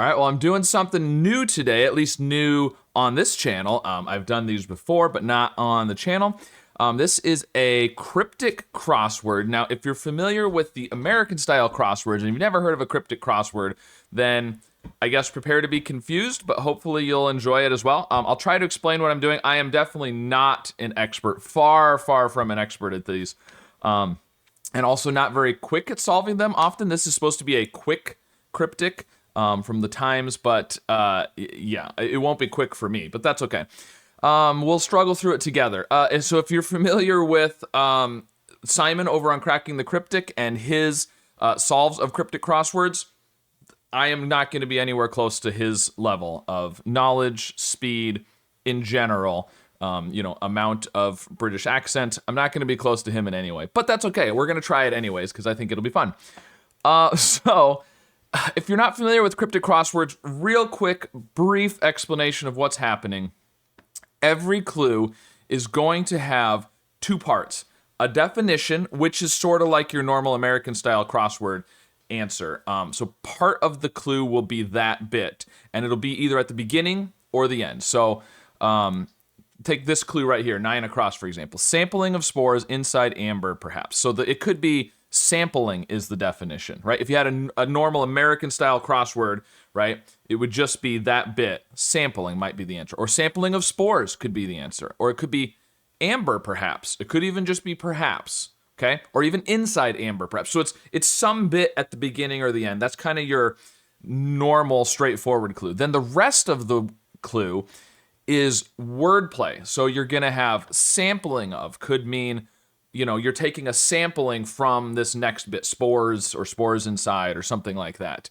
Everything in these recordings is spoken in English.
All right, well, I'm doing something new today, at least new on this channel. I've done these before, but not on the channel. This is a cryptic crossword. Now, if you're familiar with the American-style crosswords and you've never heard of a cryptic crossword, then I guess prepare to be confused, but hopefully you'll enjoy it as well. I'll try to explain what I'm doing. I am definitely not an expert, far from an expert at these, and also not very quick at solving them. Often this is supposed to be a quick cryptic from the times, but yeah, it won't be quick for me, but that's okay. We'll struggle through it together. And so if you're familiar with Simon over on Cracking the Cryptic and his solves of cryptic crosswords, I am not going to be anywhere close to his level of knowledge, speed, in general, amount of British accent. I'm not going to be close to him in any way, but that's okay. We're going to try it anyways because I think it'll be fun. So if you're not familiar with cryptic crosswords, real quick, brief explanation of what's happening. Every clue is going to have two parts. A definition, which is sort of like your normal American-style crossword answer. So part of the clue will be that bit, and it'll be either at the beginning or the end. So take this clue right here, 9 across, for example. Sampling of spores inside amber, perhaps. So it could be sampling is the definition, right? If you had a normal American-style crossword, right, it would just be that bit. Sampling might be the answer. Or sampling of spores could be the answer. Or it could be amber, perhaps. It could even just be perhaps, okay? Or even inside amber, perhaps. So it's some bit at the beginning or the end. That's kind of your normal, straightforward clue. Then the rest of the clue is wordplay. So you're going to have sampling of, could mean, you're taking a sampling from this next bit, spores or spores inside or something like that.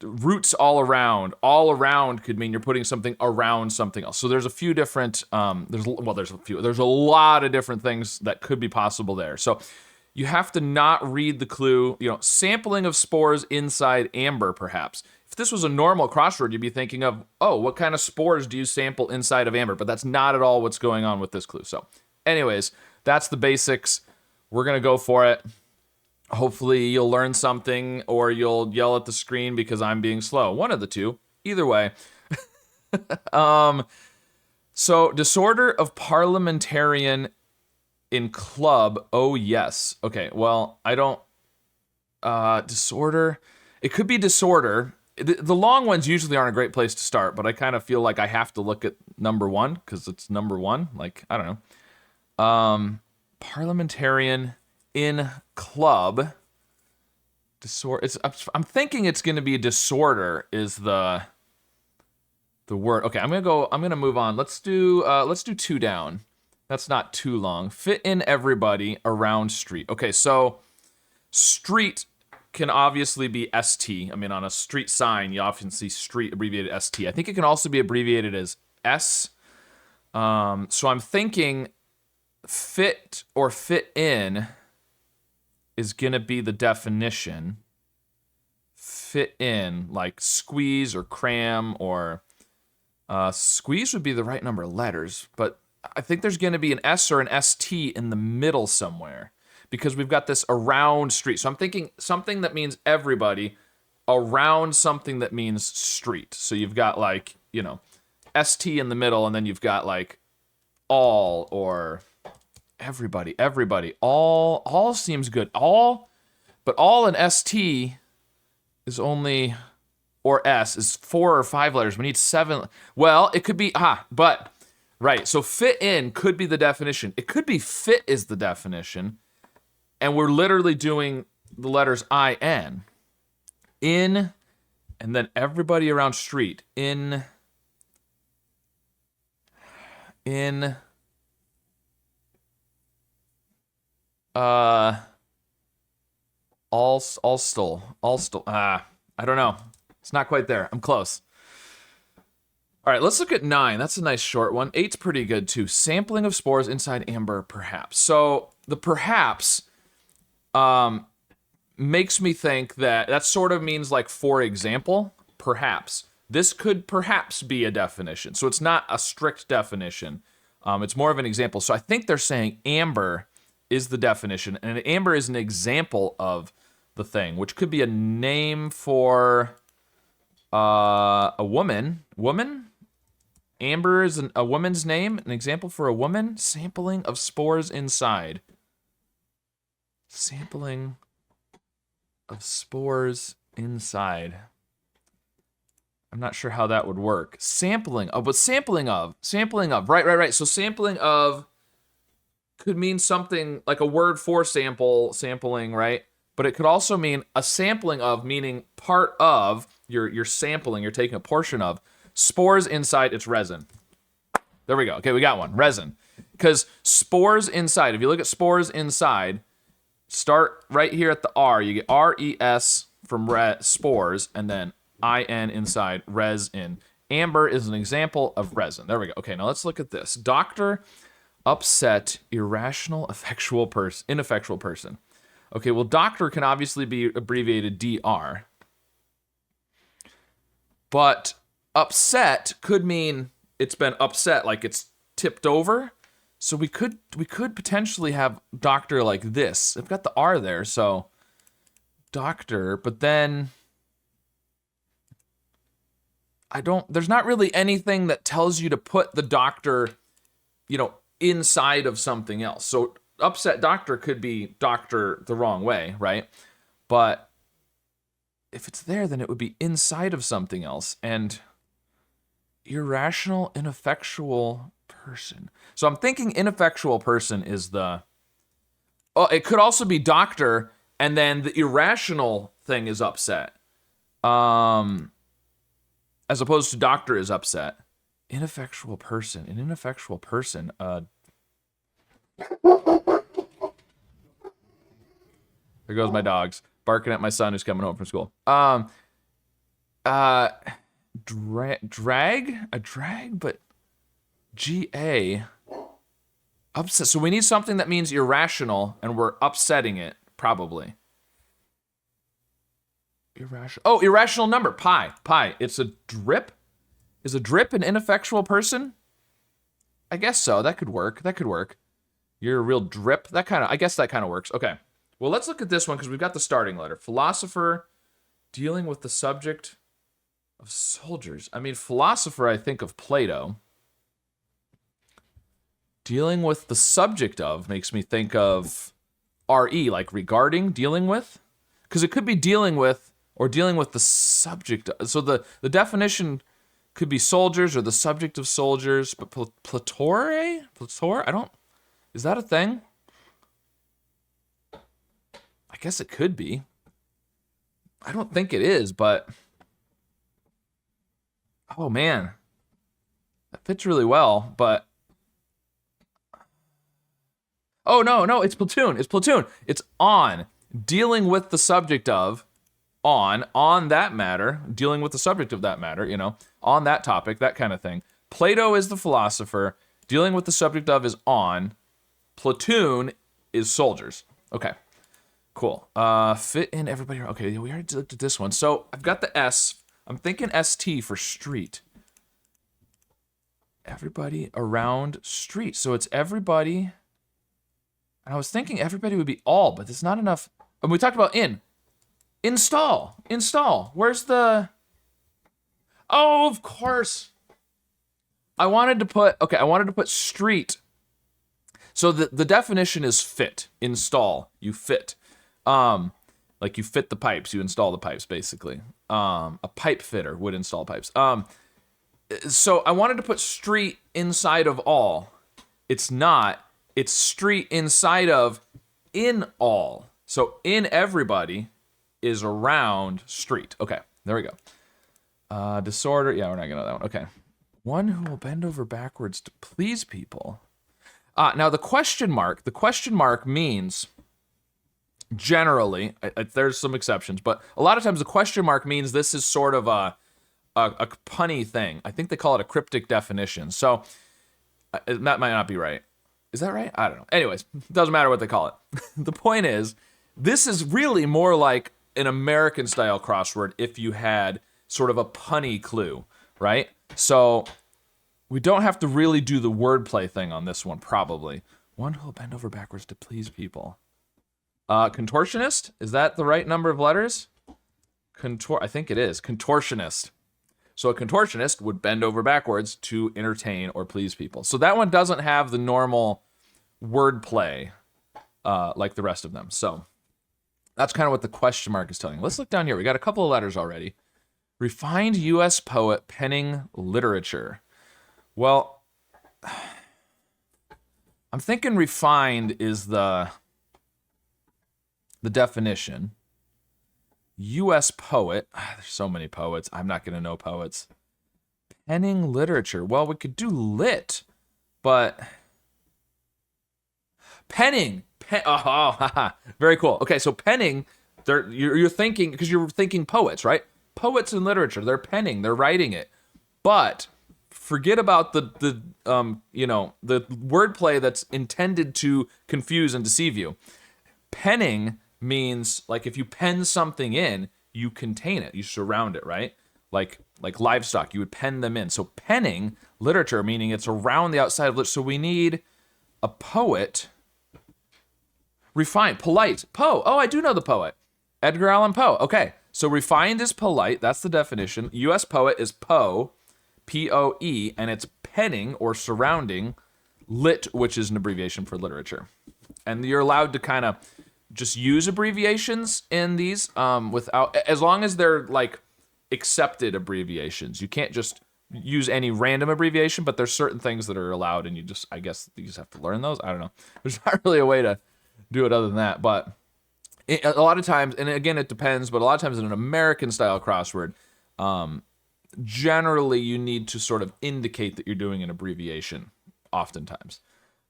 Roots all around could mean you're putting something around something else. So there's a few different, there's a lot of different things that could be possible there. So you have to not read the clue, sampling of spores inside amber, perhaps. If this was a normal crossword, you'd be thinking of, oh, what kind of spores do you sample inside of amber? But that's not at all what's going on with this clue. So anyways, that's the basics. We're going to go for it. Hopefully you'll learn something or you'll yell at the screen because I'm being slow. One of the two. Either way. So disorder of parliamentarian in club. Oh, yes. Okay, well, I don't... disorder. It could be disorder. The long ones usually aren't a great place to start, but I kind of feel like I have to look at number one because it's number one. Like, I don't know. Parliamentarian in club. Disorder. I'm thinking it's going to be disorder is the word. Okay, I'm gonna move on. Let's do 2 down. That's not too long. Fit in everybody around street. Okay, so street can obviously be ST. I mean, on a street sign, you often see street abbreviated ST. I think it can also be abbreviated as S. So I'm thinking fit or fit in is gonna be the definition. Fit in, like squeeze or cram, or squeeze would be the right number of letters, but I think there's gonna be an S or an ST in the middle somewhere because we've got this around street. So I'm thinking something that means everybody around something that means street. So you've got like, ST in the middle, and then you've got like all or everybody, all seems good. All, but all and ST is only, or S is 4 or 5 letters. We need 7. Well, it could be, but, right. So fit in could be the definition. It could be fit is the definition. And we're literally doing the letters IN. In, and then everybody around street. In, Allstall. I don't know. It's not quite there. I'm close. All right, let's look at 9. That's a nice short one. 8's pretty good too. Sampling of spores inside amber, perhaps. So the perhaps makes me think that sort of means like, for example, perhaps. This could perhaps be a definition. So it's not a strict definition. It's more of an example. So I think they're saying amber is the definition, and amber is an example of the thing, which could be a name for A woman. Woman? Amber is a woman's name. An example for a woman. Sampling of spores inside. Sampling of spores inside. I'm not sure how that would work. Sampling of, but sampling of. Sampling of. Right. So sampling of could mean something like a word for sample, sampling, right? But it could also mean a sampling of, meaning part of, you're sampling, you're taking a portion of. Spores inside, it's resin. There we go. Okay, we got one. Resin. Because spores inside, if you look at spores inside, start right here at the R. You get R-E-S from spores, and then I-N inside, resin. Amber is an example of resin. There we go. Okay, now let's look at this. Doctor, upset, irrational, ineffectual person. Okay, well, doctor can obviously be abbreviated DR. But upset could mean it's been upset, like it's tipped over. So we could potentially have doctor like this. I've got the R there, so doctor, but then there's not really anything that tells you to put the doctor, inside of something else. So upset doctor could be doctor the wrong way, right? But if it's there, then it would be inside of something else. And irrational, ineffectual person. So I'm thinking ineffectual person is it could also be doctor, and then the irrational thing is upset. As opposed to doctor is upset. Ineffectual person. An ineffectual person. There goes my dogs barking at my son who's coming home from school. Drag, but G-A. Upset. So we need something that means irrational, and we're upsetting it, probably. Irrational. Oh, irrational number. Pi. It's a drip? Is a drip an ineffectual person? I guess so. That could work. You're a real drip. I guess that kind of works. Okay. Well, let's look at this one because we've got the starting letter. Philosopher, dealing with the subject of soldiers. I mean, philosopher, I think of Plato. Dealing with the subject of makes me think of RE, like regarding, dealing with. Because it could be dealing with or dealing with the subject. So the definition could be soldiers or the subject of soldiers. But Plator? Is that a thing? I guess it could be. I don't think it is, but oh man, that fits really well, but oh no, it's platoon. It's on, dealing with the subject of, on that matter, dealing with the subject of that matter, on that topic, that kind of thing. Plato is the philosopher, dealing with the subject of is on, platoon is soldiers. Okay. Cool. Fit in everybody. Okay, we already looked at this one. So I've got the S. I'm thinking ST for street. Everybody around street. So it's everybody. And I was thinking everybody would be all, but it's not enough. And we talked about in. Install. Where's the... Oh, of course. I wanted to put street. So the definition is fit. Install. You fit. Like you fit the pipes, you install the pipes, basically. A pipe fitter would install pipes. So I wanted to put street inside of all. It's not. It's street inside of in all. So in everybody is around street. Okay, there we go. Disorder. Yeah, we're not gonna know that one. Okay. One who will bend over backwards to please people. Now the question mark means... Generally, there's some exceptions, but a lot of times the question mark means this is sort of a punny thing. I think they call it a cryptic definition. So that might not be right. Is that right? I don't know. Anyways, doesn't matter what they call it. The point is, this is really more like an American style crossword if you had sort of a punny clue, right? So we don't have to really do the wordplay thing on this one, probably. One who will bend over backwards to please people. Contortionist? Is that the right number of letters? I think it is. Contortionist. So a contortionist would bend over backwards to entertain or please people. So that one doesn't have the normal wordplay like the rest of them. So that's kind of what the question mark is telling you. Let's look down here. We got a couple of letters already. Refined U.S. poet penning literature. Well, I'm thinking refined is the definition. U.S. poet. There's so many poets. I'm not going to know poets. Penning literature. Well, we could do lit, but penning. Very cool. Okay, so penning. You're thinking because you're thinking poets, right? Poets in literature. They're penning. They're writing it. But forget about the wordplay that's intended to confuse and deceive you. Penning means like if you pen something in, you contain it, you surround it, right? Like livestock, you would pen them in. So penning literature, meaning it's around the outside of literature. So we need a poet. Refined, polite, Poe. Oh, I do know the poet. Edgar Allan Poe. Okay, so refined is polite. That's the definition. U.S. poet is Poe, P-O-E, and it's penning or surrounding lit, which is an abbreviation for literature. And you're allowed to kind of just use abbreviations in these without, as long as they're like accepted abbreviations. You can't just use any random abbreviation, but there's certain things that are allowed, and I guess you just have to learn those. I don't know. There's not really a way to do it other than that, but a lot of times, and again, it depends, but a lot of times in an American style crossword, generally you need to sort of indicate that you're doing an abbreviation oftentimes.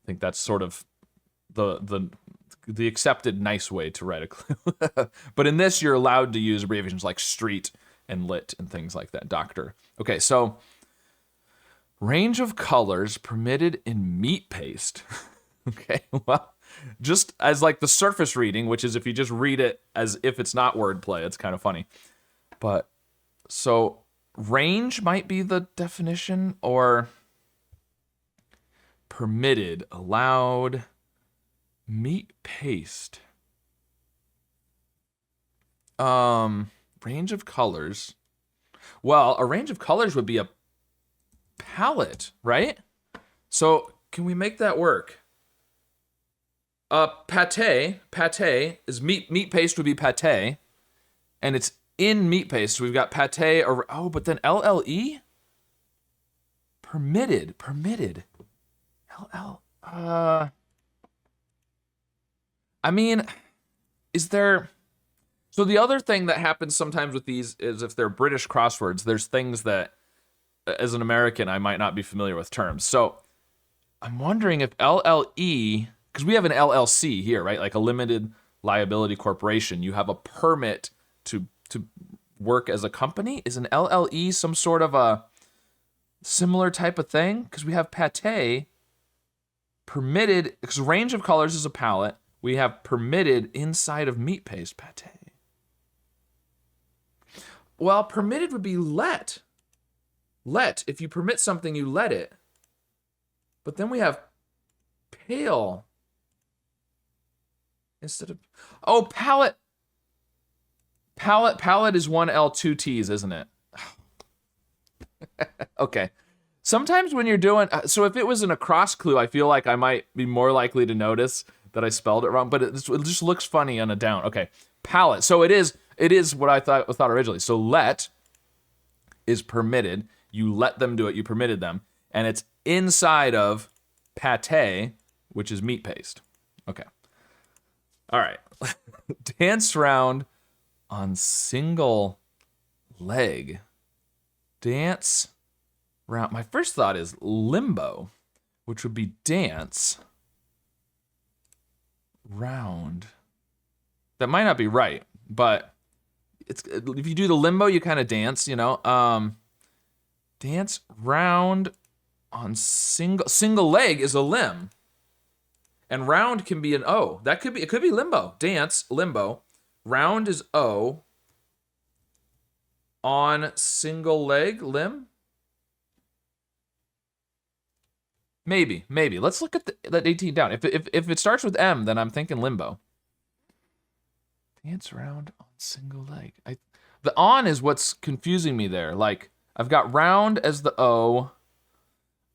I think that's sort of the accepted nice way to write a clue. But in this, you're allowed to use abbreviations like street and lit and things like that. Doctor. Okay, so range of colors permitted in meat paste. Okay, well, just as like the surface reading, which is if you just read it as if it's not wordplay, it's kind of funny. But so range might be the definition, or permitted, allowed, meat paste. Range of colors. Well, a range of colors would be a palette, right? So can we make that work? Pate is meat paste would be pate, and it's in meat paste. So we've got pate, or but then LLE? Permitted. I mean, is there... So the other thing that happens sometimes with these is if they're British crosswords, there's things that, as an American, I might not be familiar with terms. So I'm wondering if LLE, because we have an LLC here, right? Like a limited liability corporation. You have a permit to work as a company. Is an LLE some sort of a similar type of thing? Because we have pate, permitted, because range of colors is a palette. We have permitted inside of meat paste, pate. Well, permitted would be let. Let. If you permit something, you let it. But then we have pale. Instead of... Oh, palette. Palette is 1 L, 2 T's, isn't it? Okay. Sometimes when you're doing... So if it was in a cross clue, I feel like I might be more likely to notice that I spelled it wrong, but it just looks funny on a down. Okay. Palette. So it is what I thought originally. So let is permitted. You let them do it. You permitted them. And it's inside of pate, which is meat paste. Okay. All right. Dance round on single leg. Dance round. My first thought is limbo, which would be dance round. That might not be right, but it's if you do the limbo, you kind of dance, you know. Dance round on single leg is a limb, and round can be an O. It could be limbo. Dance limbo. Round is O. On single leg limb. Maybe. Let's look at that 18 down. If it starts with M, then I'm thinking limbo. Dance round on single leg. The on is what's confusing me there. Like, I've got round as the O.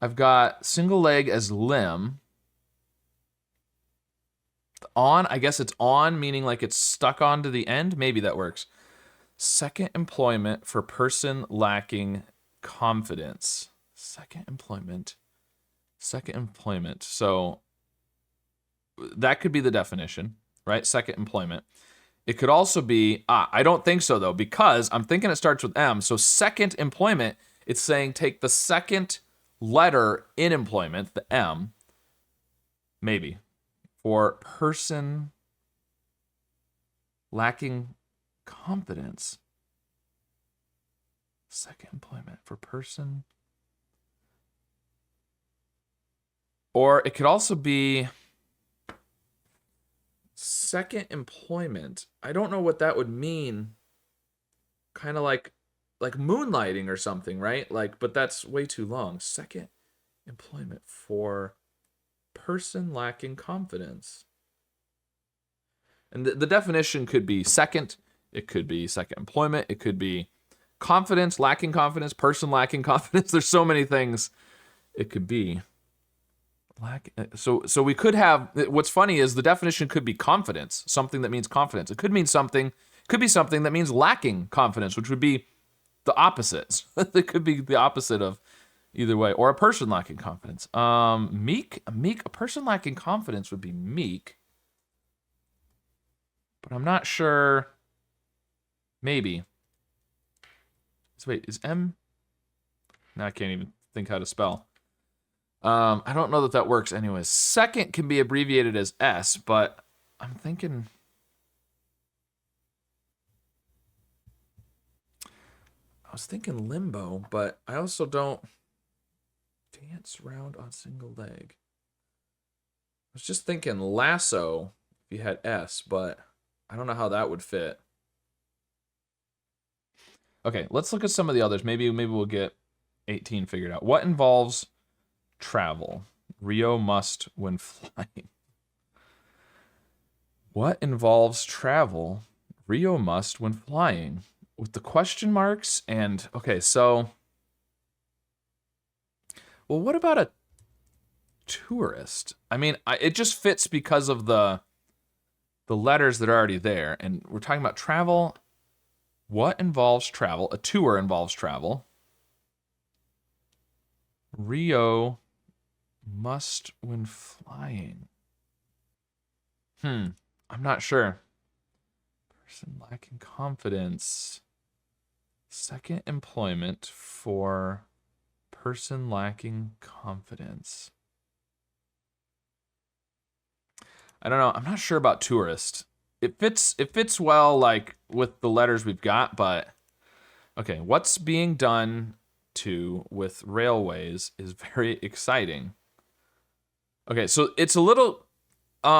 I've got single leg as limb. On, I guess it's on, meaning like it's stuck onto the end. Maybe that works. Second employment for person lacking confidence. Second employment. So that could be the definition, right? Second employment. It could also be, I don't think so though, because I'm thinking it starts with M. So second employment, it's saying take the second letter in employment, the M, maybe, for person lacking confidence. Second employment for person. Or it could also be second employment. I don't know what that would mean. Kind of like moonlighting or something, right? Like, but that's way too long. Second employment for person lacking confidence. And the definition could be second. It could be second employment. It could be confidence, lacking confidence, person lacking confidence. There's so many things it could be. So we could have, what's funny is the definition could be confidence, something that means confidence. It could be something that means lacking confidence, which would be the opposite. It could be the opposite of either way, or a person lacking confidence. Meek, a person lacking confidence would be meek, but I'm not sure. Maybe. So wait, is M? No, I can't even think how to spell. I don't know that works anyways. Second can be abbreviated as S, but I'm thinking... I was thinking limbo, but I also don't... Dance round on single leg. I was just thinking lasso if you had S, but I don't know how that would fit. Okay, let's look at some of the others. Maybe we'll get 18 figured out. What involves travel? Rio must when flying. What involves travel? Rio must when flying. With the question marks and... Okay, so... Well, what about a tourist? I mean, it just fits because of the letters that are already there. And we're talking about travel. What involves travel? A tour involves travel. Rio must when flying. I'm not sure. Person lacking confidence. Second employment for person lacking confidence. I don't know. I'm not sure about tourist. It fits well like with the letters we've got, but okay, what's being done to with railways is very exciting. Okay, so it's a little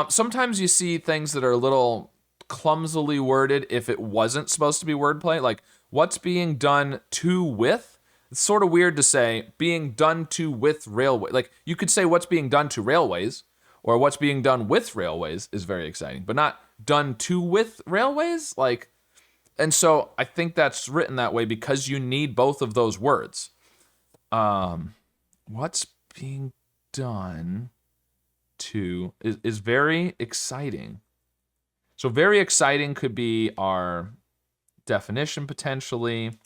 sometimes you see things that are a little clumsily worded if it wasn't supposed to be wordplay, like what's being done to with. It's sort of weird to say being done to with railway. Like you could say what's being done to railways or what's being done with railways is very exciting, but not done to with railways. Like, and so I think that's written that way because you need both of those words. What's being done to is very exciting. So very exciting could be our definition potentially.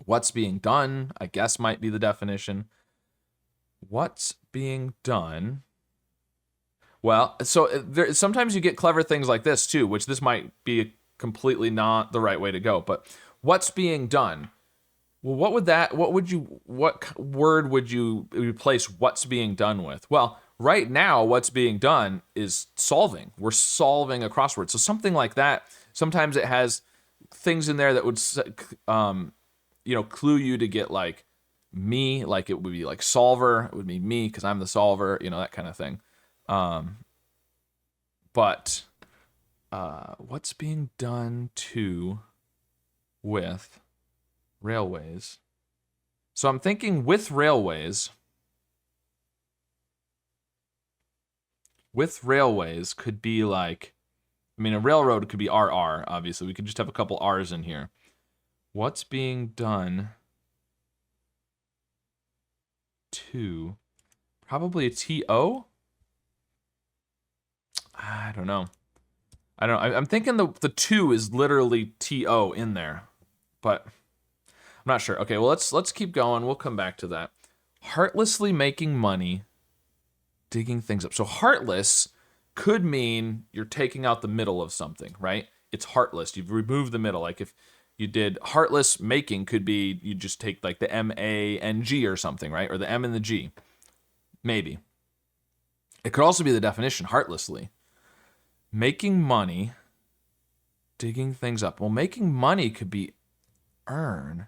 What's being done, I guess, might be the definition. What's being done? Well, so sometimes you get clever things like this too, which this might be completely not the right way to go. But what's being done? Well, what word would you replace what's being done with? Well, right now, what's being done is solving. We're solving a crossword. So something like that. Sometimes it has things in there that would, clue you to get like me, like it would be like solver. It would be me because I'm the solver, that kind of thing. But what's being done to with railways? So I'm thinking with railways. With railways could be like, a railroad could be RR, obviously. We could just have a couple R's in here. What's being done two. Probably a T-O? I don't know. I'm thinking the two is literally T-O in there, but I'm not sure. Okay, well let's keep going. We'll come back to that. Heartlessly making money, digging things up. So heartless could mean you're taking out the middle of something, right? It's heartless. You've removed the middle. Like if you did heartless making, could be you just take like the M-A-N-G or something, right? Or the M and the G. Maybe. It could also be the definition, heartlessly. Making money, digging things up. Well, making money could be earn.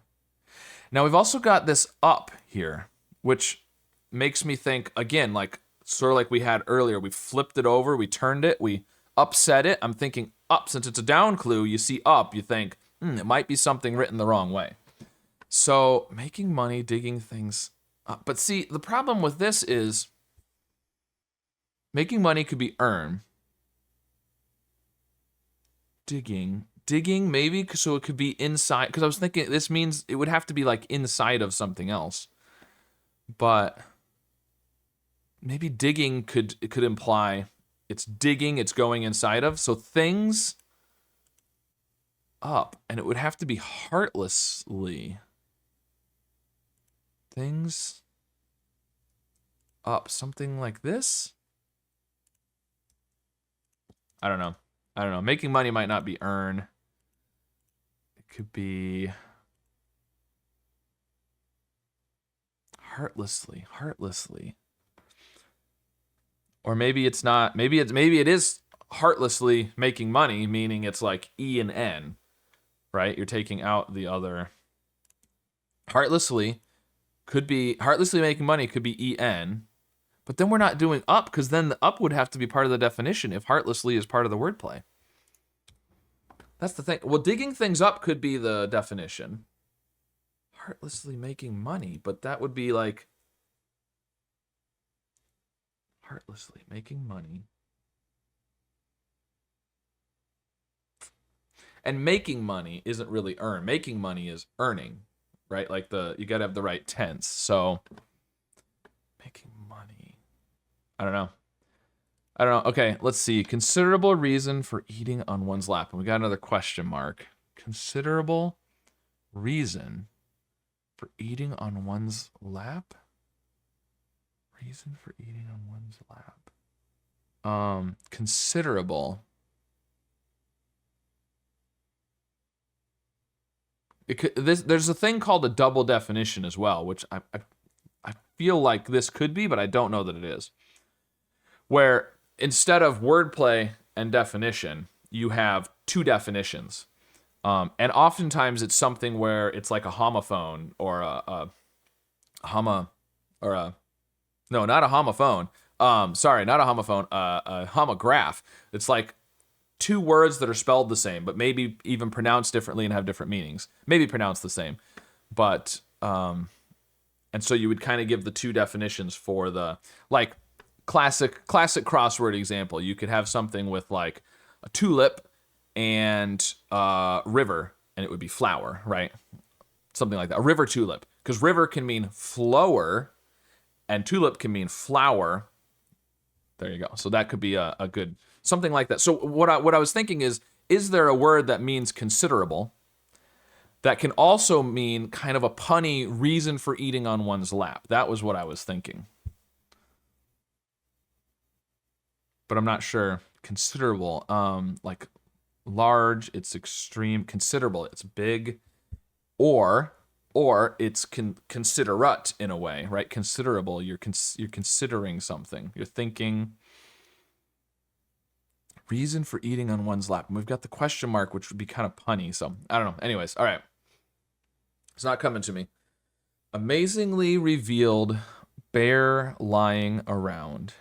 Now we've also got this up here, which makes me think, again, like sort of like we had earlier. We flipped it over, we turned it, we upset it. I'm thinking up. Since it's a down clue, you see up, you think, it might be something written the wrong way. So making money, digging things up. But see, the problem with this is making money could be earn. Digging maybe, so it could be inside, because I was thinking this means it would have to be like inside of something else. But maybe digging could imply it's digging, it's going inside of. So things up, and it would have to be heartlessly. Things up, something like this. I don't know. Making money might not be earn. It could be heartlessly. Or maybe it's not. Maybe it is heartlessly making money, meaning it's like E and N, right? You're taking out the other. Heartlessly making money could be E-N, but then we're not doing up, because then the up would have to be part of the definition if heartlessly is part of the wordplay. That's the thing. Well, digging things up could be the definition. Heartlessly making money, but that would be like heartlessly making money. And making money isn't really earn. Making money is earning, right? Like you got to have the right tense. So making money. I don't know. Okay, let's see. Considerable reason for eating on one's lap. And we got another question mark. Considerable reason for eating on one's lap? Reason for eating on one's lap. Considerable. There's a thing called a double definition as well, which I feel like this could be, but I don't know that it is. Where instead of wordplay and definition, you have two definitions. And oftentimes it's something where it's like a homophone or no, not a homophone. Sorry, not a homophone, a homograph. It's like two words that are spelled the same, but maybe even pronounced differently and have different meanings. Maybe pronounced the same, but and so you would kind of give the two definitions for the like classic crossword example. You could have something with like a tulip and river, and it would be flower, right? Something like that. A river tulip, because river can mean flower, and tulip can mean flower. There you go. So that could be a good something like that. So what I was thinking is there a word that means considerable that can also mean kind of a punny reason for eating on one's lap? That was what I was thinking. But I'm not sure. Considerable, like large, it's extreme. Considerable, it's big. Or it's considerate in a way, right? Considerable, you're considering something. You're thinking. Reason for eating on one's lap. And we've got the question mark, which would be kind of punny. So I don't know. Anyways, all right. It's not coming to me. Amazingly revealed bear lying around.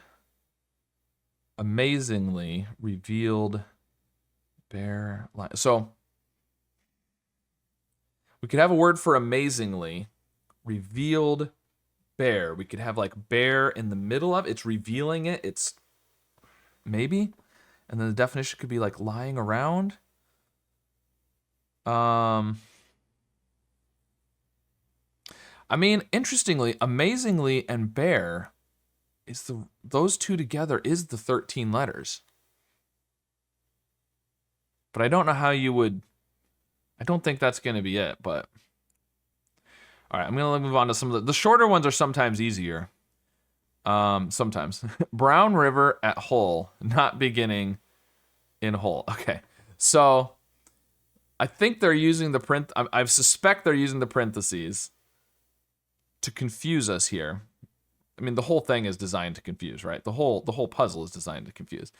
Amazingly revealed bear lying. So we could have a word for amazingly revealed bear. We could have like bear in the middle of it. It's revealing it. It's maybe. And then the definition could be like lying around. I mean, interestingly, amazingly, and bear is those two together is the 13 letters. But I don't know how you would. I don't think that's going to be it, but. All right, I'm going to move on to some of the shorter ones are sometimes easier. Sometimes. Brown River at Hull, not beginning in Hull. Okay. So I think they're using the I suspect they're using the parentheses to confuse us here. I mean, the whole thing is designed to confuse, right? The whole puzzle is designed to confuse.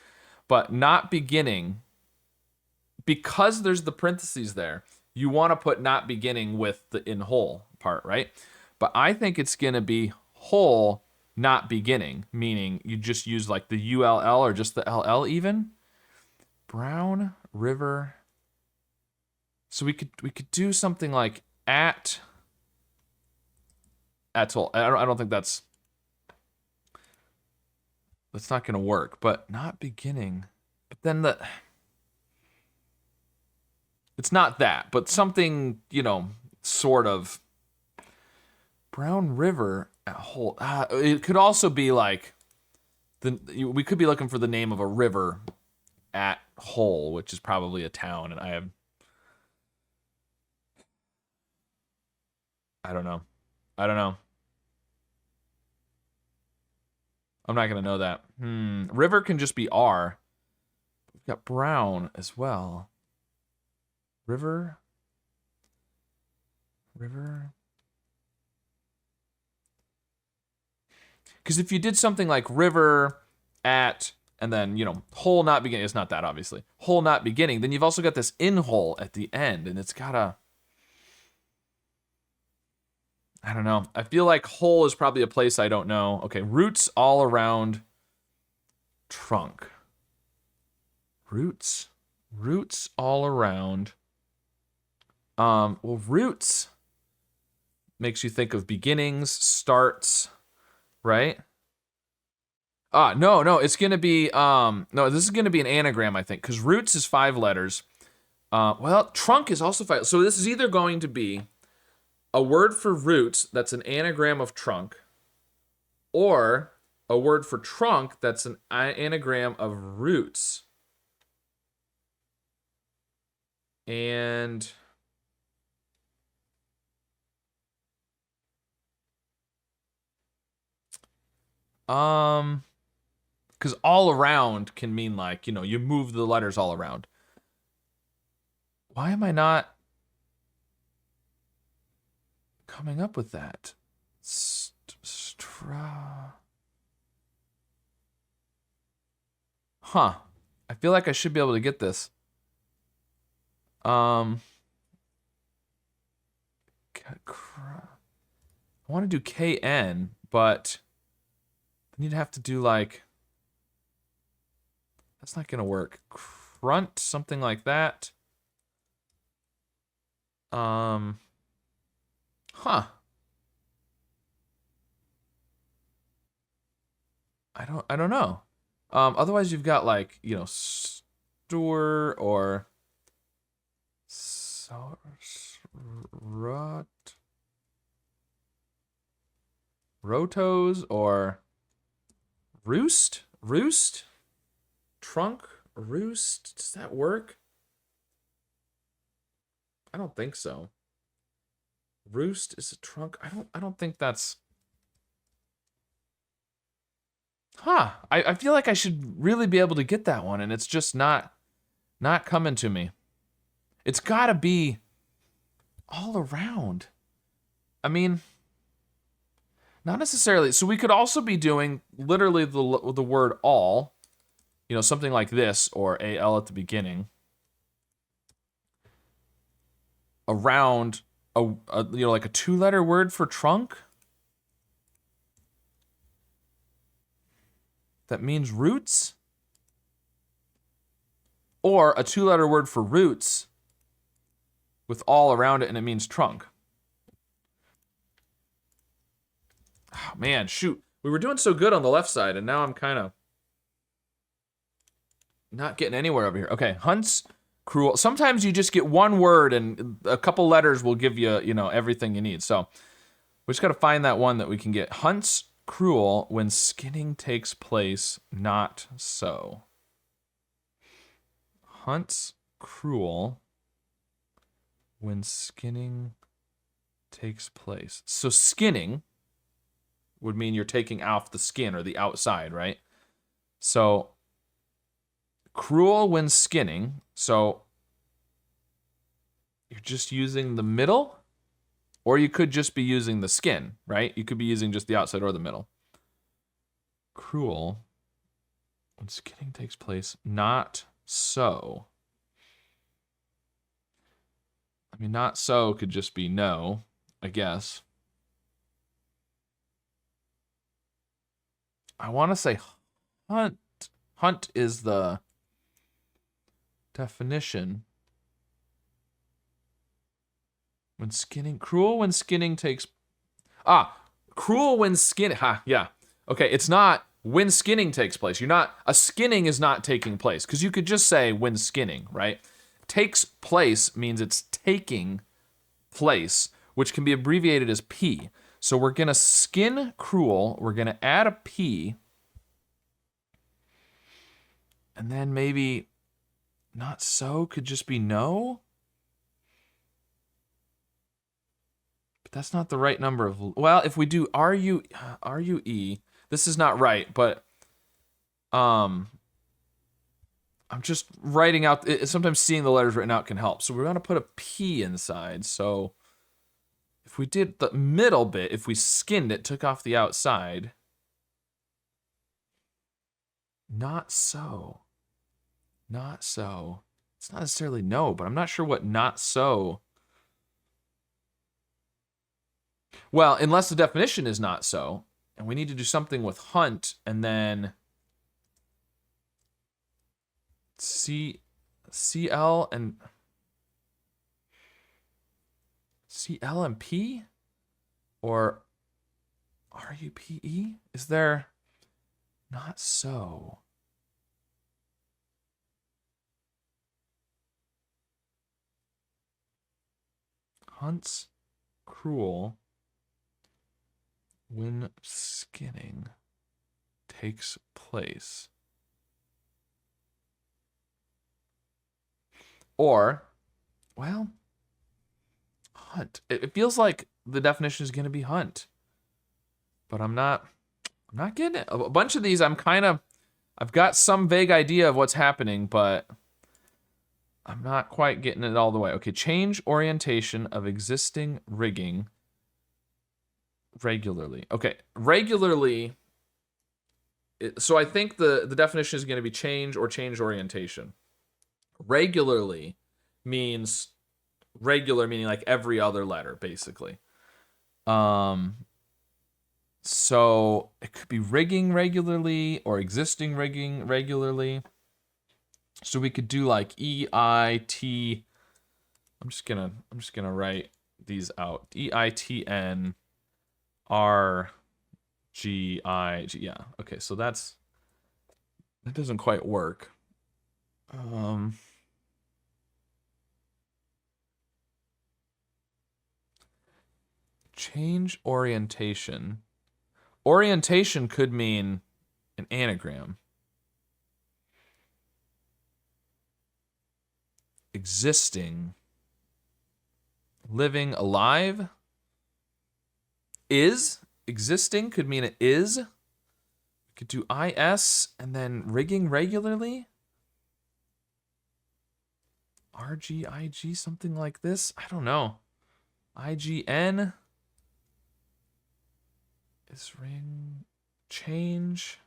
But not beginning, because there's the parentheses there, you want to put not beginning with the in Hull part, right? But I think it's going to be Hull, not beginning, meaning you just use like the ULL or just the LL even. Brown River. So we could do something like at Hull. I don't think that's not going to work, but not beginning. But then it's not that, but something, sort of. Brown River at Hull. It could also be like we could be looking for the name of a river at Hull, which is probably a town, and I don't know. I'm not gonna know that. River can just be R. We've got brown as well. River. Because if you did something like river at, and then, Hull not beginning, it's not that, obviously. Hull not beginning, then you've also got this in Hull at the end, and it's gotta, I don't know. I feel like Hull is probably a place I don't know. Okay, roots all around trunk. Roots all around. Well, roots makes you think of beginnings, starts, right? No, it's gonna be no, this is gonna be an anagram, I think, because roots is 5 letters. Well, trunk is also 5. So this is either going to be a word for roots that's an anagram of trunk, or a word for trunk that's an anagram of roots. And because all around can mean like, you move the letters all around. Why am I not coming up with that? Huh. I feel like I should be able to get this. I want to do KN, but then you'd have to do like, that's not gonna work. Crunt, something like that. Huh. I don't know. Otherwise you've got like, store or rotos or roost, trunk, roost. Does that work? I don't think so. Roost is a trunk. I don't think that's. Huh. I feel like I should really be able to get that one, and it's just not coming to me. It's gotta be all around. I mean, not necessarily. So we could also be doing literally the word all, something like this, or AL at the beginning. Around like a 2-letter word for trunk. That means roots. Or a 2-letter word for roots with all around it, and it means trunk. Oh, man, shoot. We were doing so good on the left side, and now I'm kind of not getting anywhere over here. Okay, hunts, cruel. Sometimes you just get one word, and a couple letters will give you, everything you need. So We just got to find that one that we can get. Hunts cruel when skinning takes place, not so. Hunts cruel when skinning takes place. So skinning would mean you're taking off the skin or the outside, right? So cruel when skinning. So you're just using the middle, or you could just be using the skin, right? You could be using just the outside or the middle. Cruel when skinning takes place, not so. I mean, not so could just be no, I guess. I want to say hunt. Hunt is the definition. When skinning, cruel when skinning takes... cruel when skinning, yeah. Okay, it's not when skinning takes place. A skinning is not taking place, because you could just say when skinning, right? Takes place means it's taking place, which can be abbreviated as P. So we're going to skin cruel, we're going to add a P, and then maybe not so could just be no? But that's not the right number of... Well, if we do R-U-E, this is not right, but I'm just writing out... Sometimes seeing the letters written out can help. So we're going to put a P inside, so... If we did the middle bit, if we skinned it, took off the outside. Not so. Not so. It's not necessarily no, but I'm not sure what not so. Well, unless the definition is not so, and we need to do something with hunt, and then CL and P? Or RUPE? Is there not so? Hunts cruel when skinning takes place. Or, well, hunt. It feels like the definition is going to be hunt. But I'm not getting it. A bunch of these I've got some vague idea of what's happening, but I'm not quite getting it all the way. Okay, change orientation of existing rigging regularly. Okay, regularly. So I think the definition is going to be change or change orientation. Regularly means regular, meaning like every other letter, basically. So it could be rigging regularly or existing rigging regularly. So we could do like EIT. I'm just gonna write these out. EITN RGIG. Yeah. Okay. So that doesn't quite work. Change orientation. Orientation could mean an anagram. Existing. Living, alive. Is. Existing could mean it is. We could do IS and then rigging regularly. RGIG, something like this. I don't know. IGN. Is ring change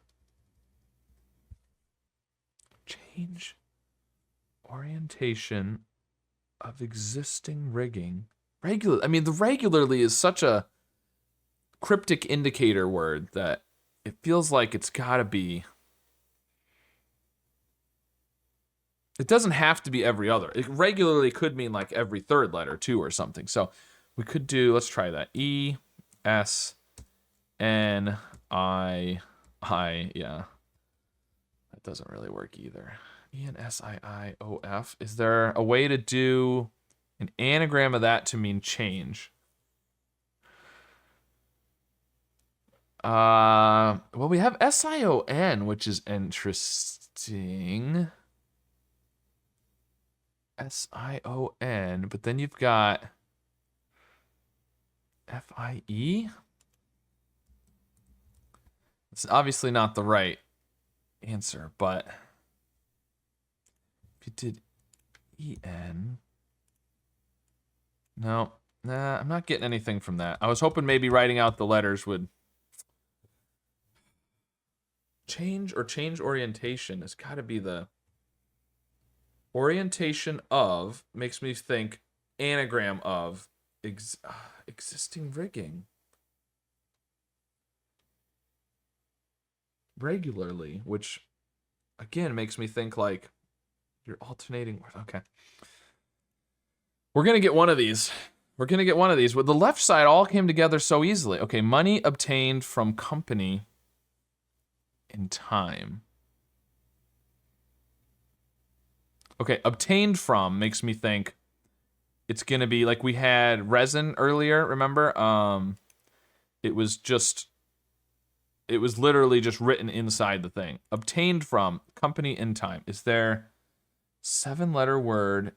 orientation of existing rigging. Regular. I mean, the regularly is such a cryptic indicator word that it feels like it's got to be. It doesn't have to be every other. It regularly could mean like every third letter too or something. So we could do, let's try that. ES NII, yeah. That doesn't really work either. ENSIIOF. Is there a way to do an anagram of that to mean change? Well, we have SION, which is interesting. SION, but then you've got FIE. It's obviously not the right answer, but if you did EN, no, nah, I'm not getting anything from that. I was hoping maybe writing out the letters would change orientation. It's got to be the orientation of, makes me think anagram of existing rigging. Regularly, which again makes me think like you're alternating. Okay. We're going to get one of these. We're going to get one of these. With the left side all came together so easily. Okay, money obtained from company in time. Okay, obtained from makes me think it's going to be like we had resin earlier, remember? It was literally just written inside the thing. Obtained from company in time. Is there 7-letter word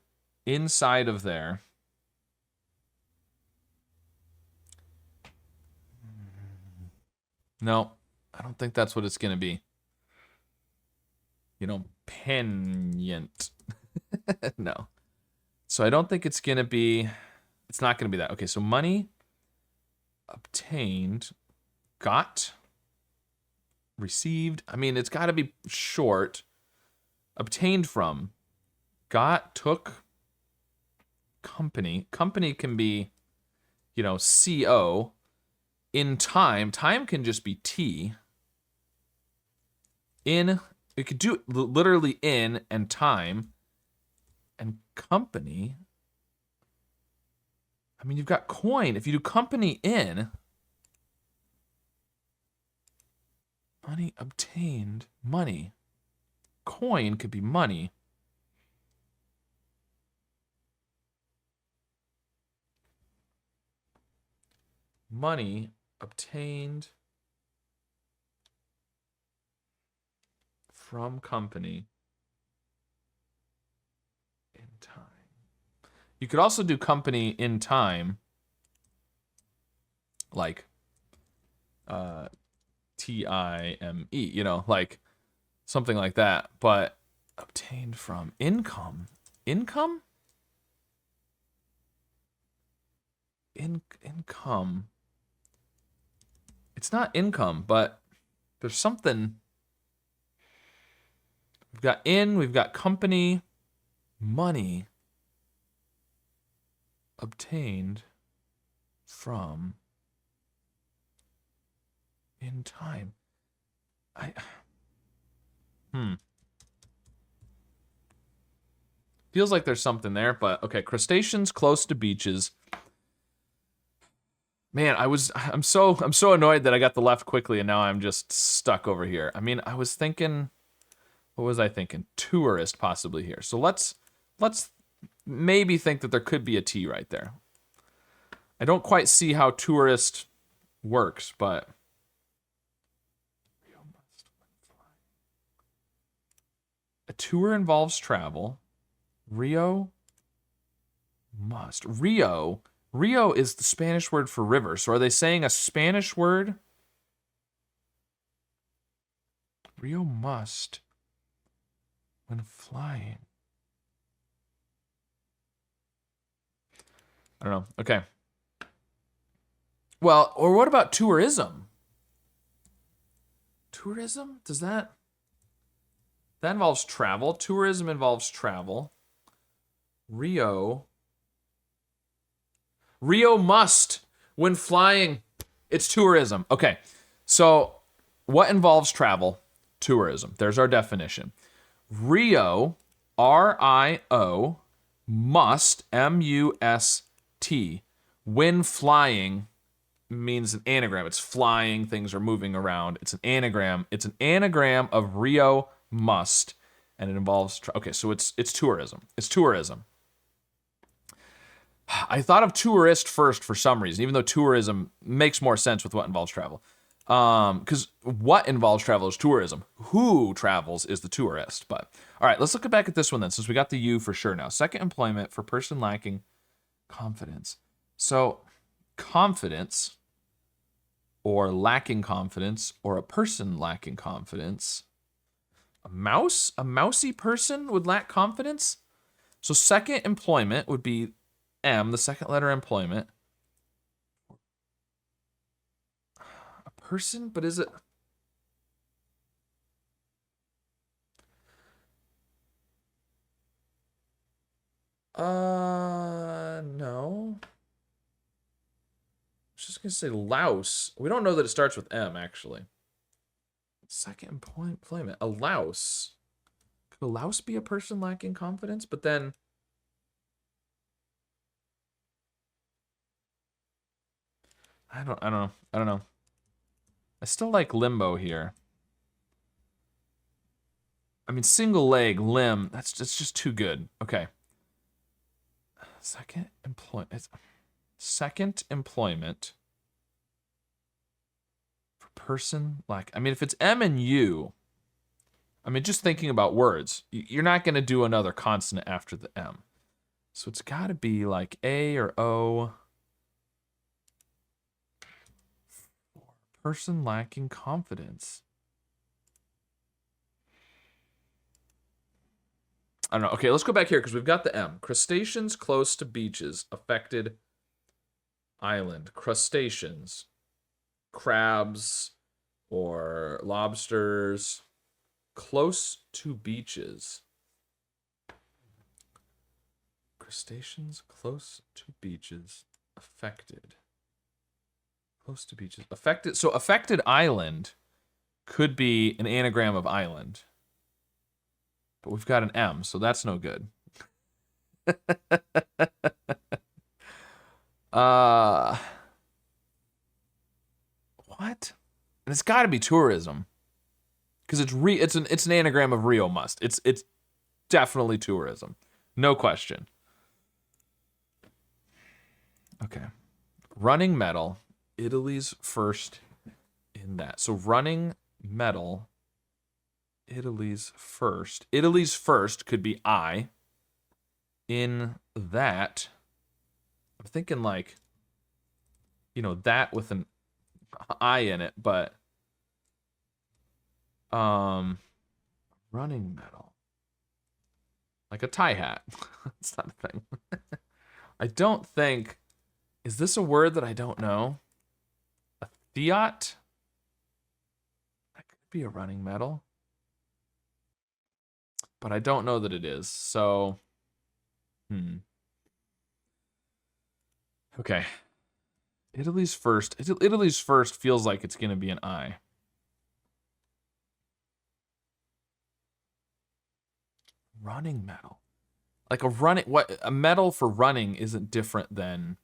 inside of there? No, I don't think that's what it's going to be. You know, penient. No. So I don't think it's going to be, it's not going to be that. Okay, so money obtained, got, received. I mean, it's got to be short. Obtained from, got, took, company. Company can be, you know, CO. In time, time can just be T. In, it could do literally in and time. And company, I mean, you've got coin. If you do company in, money obtained, money. Coin could be money. Money obtained from company in time. You could also do company in time, like TIME, you know, like something like that. But obtained from income. Income? Income. It's not income, but there's something. We've got in, we've got company, money obtained from in time. Feels like there's something there, but okay. Crustaceans close to beaches. Man, I'm so annoyed that I got the left quickly and now I'm just stuck over here. I mean, I was thinking, what was I thinking? Tourist possibly here. So let's maybe think that there could be a T right there. I don't quite see how tourist works, but a tour involves travel. Rio must. Rio is the Spanish word for river. So are they saying a Spanish word? Rio must when flying. I don't know. Okay. Well, or what about tourism? Tourism? Does that involves travel? Tourism involves travel. Rio must when flying. It's tourism. Okay. So what involves travel? Tourism. There's our definition. Rio, RIO, must, MUST, when flying means an anagram. It's flying, things are moving around. It's an anagram. It's an anagram of Rio must, and it involves, okay, so it's tourism. It's tourism. I thought of tourist first for some reason, even though tourism makes more sense with what involves travel. Because what involves travel is tourism. Who travels is the tourist. But all right, let's look back at this one then, since we got the U for sure now. Second employment for person lacking confidence. So confidence, or lacking confidence, or a person lacking confidence. A mousy person would lack confidence. So second employment would be M, the second letter employment. A person, but is it? No. I was just gonna say louse. We don't know that it starts with M, actually. Second employment. A louse. Could a louse be a person lacking confidence? But then I don't know. I still like limbo here. I mean, single leg, limb, that's just too good. Okay. Second employment for person like, I mean, if it's M and U, I mean, just thinking about words, you're not going to do another consonant after the M. So it's got to be like A or O. Person lacking confidence. I don't know. Okay, let's go back here because we've got the M. Crustaceans close to beaches. Affected island. Crustaceans. Crabs or lobsters. Close to beaches. Crustaceans close to beaches. Affected. Close to beaches. Affected. So affected island could be an anagram of island. But we've got an M, so that's no good. What? And it's got to be tourism, because it's an anagram of Rio must. It's definitely tourism, no question. Okay, running metal. Italy's first in that. So running metal. Italy's first. Italy's first could be I. In that, I'm thinking like, that with an I in it, but running metal. Like a tie hat. It's not a thing. I don't think, is this a word that I don't know? A fiat? That could be a running metal. But I don't know that it is. So, okay. Italy's first. Italy's first feels like it's going to be an I. Running metal. Like a metal for running isn't different than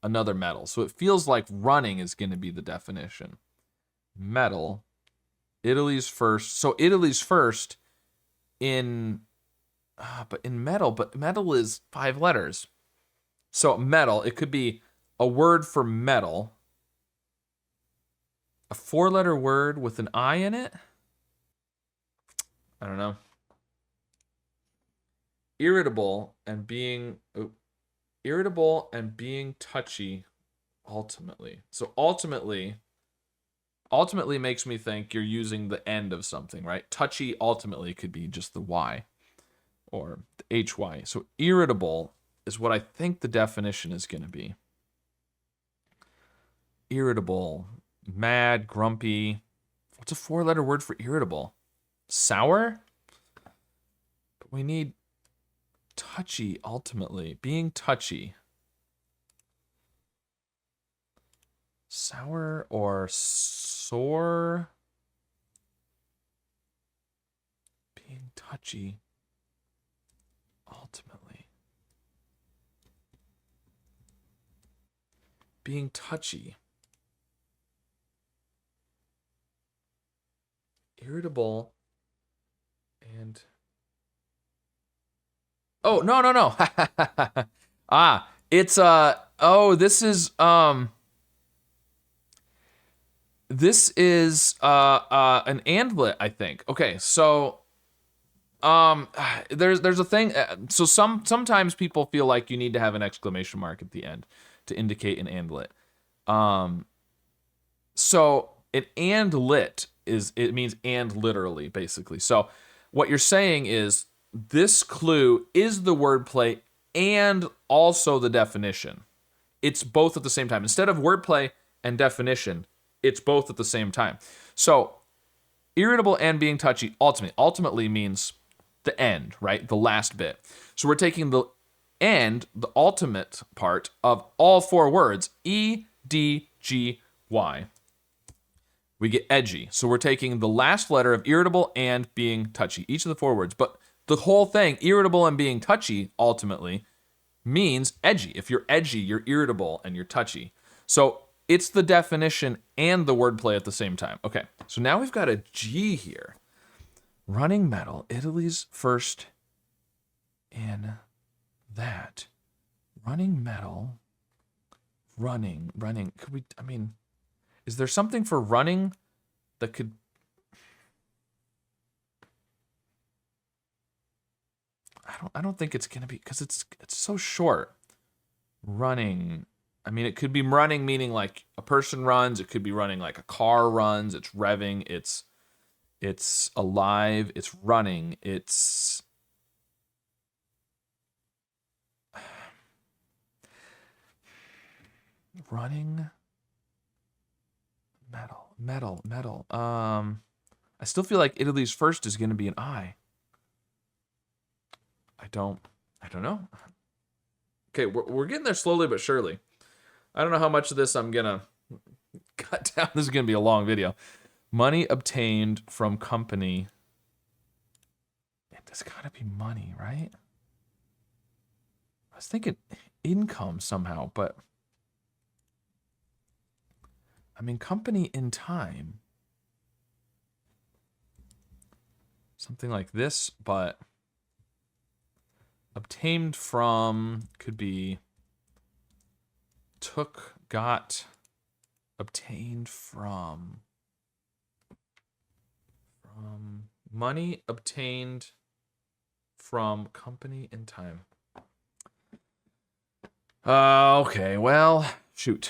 another metal. So it feels like running is going to be the definition. Metal. Italy's first. So Italy's first in metal, but metal is 5 letters. So metal, it could be a word for metal, a 4-letter word with an I in it. I don't know. Irritable and being touchy ultimately. So ultimately makes me think you're using the end of something, right? Touchy ultimately could be just the Y or the HY. So irritable is what I think the definition is going to be. Irritable, mad, grumpy. What's a 4-letter word for irritable? Sour? But we need touchy ultimately. Being touchy. Sour or sore? Being touchy ultimately. Being touchy. Irritable and oh, no. It's this is This is an andlet, I think. Okay, so there's a thing. So sometimes people feel like you need to have an exclamation mark at the end to indicate an andlet. So an andlet it means and literally, basically. So what you're saying is this clue is the wordplay and also the definition. It's both at the same time. Instead of wordplay and definition, it's both at the same time. So irritable and being touchy ultimately means the end, right? The last bit. So we're taking the end, the ultimate part of all four words, E, D, G, Y. We get edgy. So we're taking the last letter of irritable and being touchy, each of the four words. But the whole thing, irritable and being touchy, ultimately means edgy. If you're edgy, you're irritable and you're touchy. So it's the definition and the wordplay at the same time. Okay, so now we've got a G here. Running metal, Italy's first in that. Running metal, running. Could we, I mean, is there something for running that could... I don't think it's gonna be, because it's so short. Running. I mean, it could be running meaning like a person runs. It could be running like a car runs. It's revving. It's alive. It's running. It's running. Metal. I still feel like Italy's first is gonna be an I. I don't know. Okay, we're getting there slowly but surely. I don't know how much of this I'm gonna cut down. This is gonna be a long video. Money obtained from company. There's gotta be money, right? I was thinking income somehow, but I mean company in time. Something like this, but obtained from could be took, got, obtained from money obtained from company in time. Okay, well, shoot.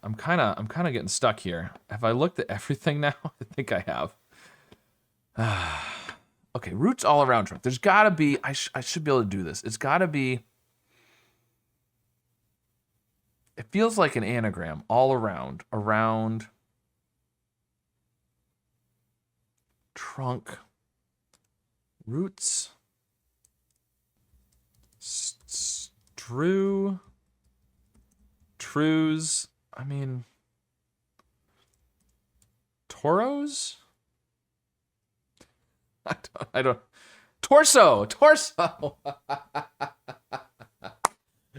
I'm kind of getting stuck here. Have I looked at everything now? I think I have. Okay, roots all around trunk. There's got to be, I should be able to do this. It's got to be, it feels like an anagram all around trunk, roots, trues, I mean, toros? I don't, torso.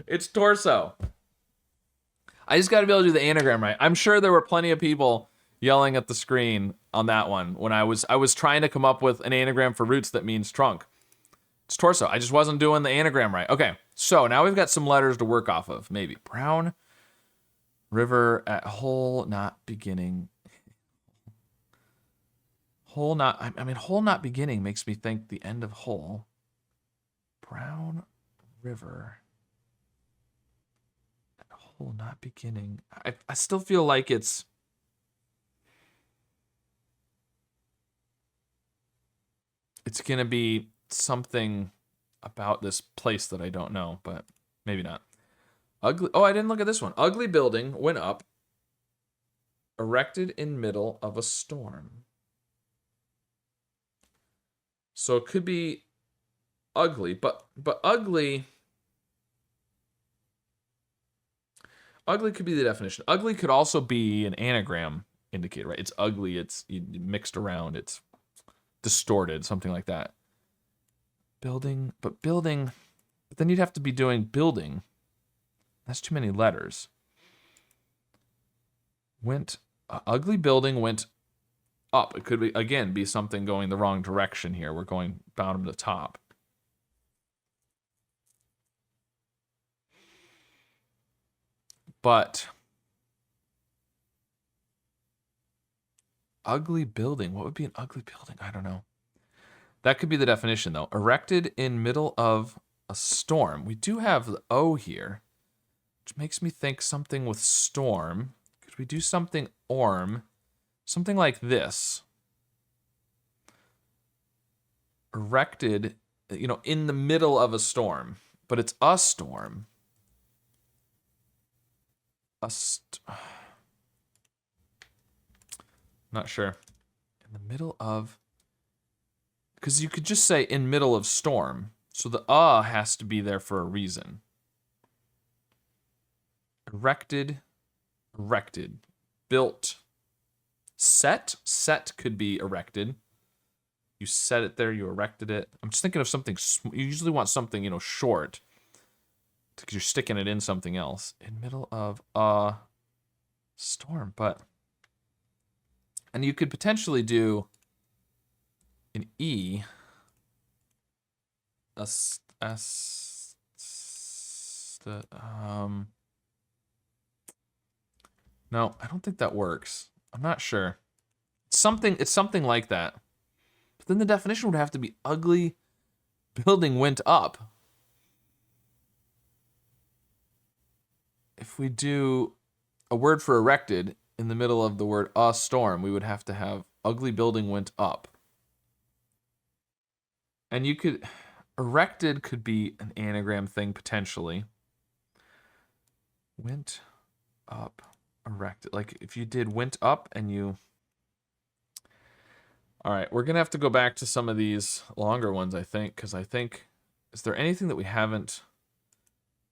It's torso. I just got to be able to do the anagram right. I'm sure there were plenty of people yelling at the screen on that one when I was trying to come up with an anagram for roots that means trunk. It's torso. I just wasn't doing the anagram right. Okay, so now we've got some letters to work off of. Maybe Brown River at whole not beginning. Whole not, I mean, whole not beginning makes me think the end of whole. Brown River. Whole not beginning. I still feel like it's gonna be something about this place that I don't know, but maybe not. Ugly. Oh, I didn't look at this one. Ugly building went up, erected in middle of a storm. So it could be ugly, but ugly. Ugly could be the definition. Ugly could also be an anagram indicator, right? It's ugly. It's mixed around. It's distorted, something like that. Building. But then you'd have to be doing building. That's too many letters. Ugly building went up. It could be, again, be something going the wrong direction here. We're going bottom to top. But Ugly building. What would be an ugly building? I don't know. That could be the definition, though. Erected in middle of a storm. We do have the O here, which makes me think something with storm. Could we do something orm? Something like this. Erected, you know, in the middle of a storm. But it's a storm. Not sure. In the middle of... Because you could just say in middle of storm. So the has to be there for a reason. Erected. Erected. Built. Set. Set could be erected. You set it there, you erected it. I'm just thinking of something, you usually want something, you know, short. Because you're sticking it in something else. In middle of a storm, but... And you could potentially do an E. No, I don't think that works. I'm not sure. It's something like that. But then the definition would have to be ugly building went up. If we do a word for erected in the middle of the word a storm, we would have to have ugly building went up. And you could, erected could be an anagram thing potentially. Went up, erected. Like if you did went up and you... All right, we're going to have to go back to some of these longer ones, I think, because I think, is there anything that we haven't...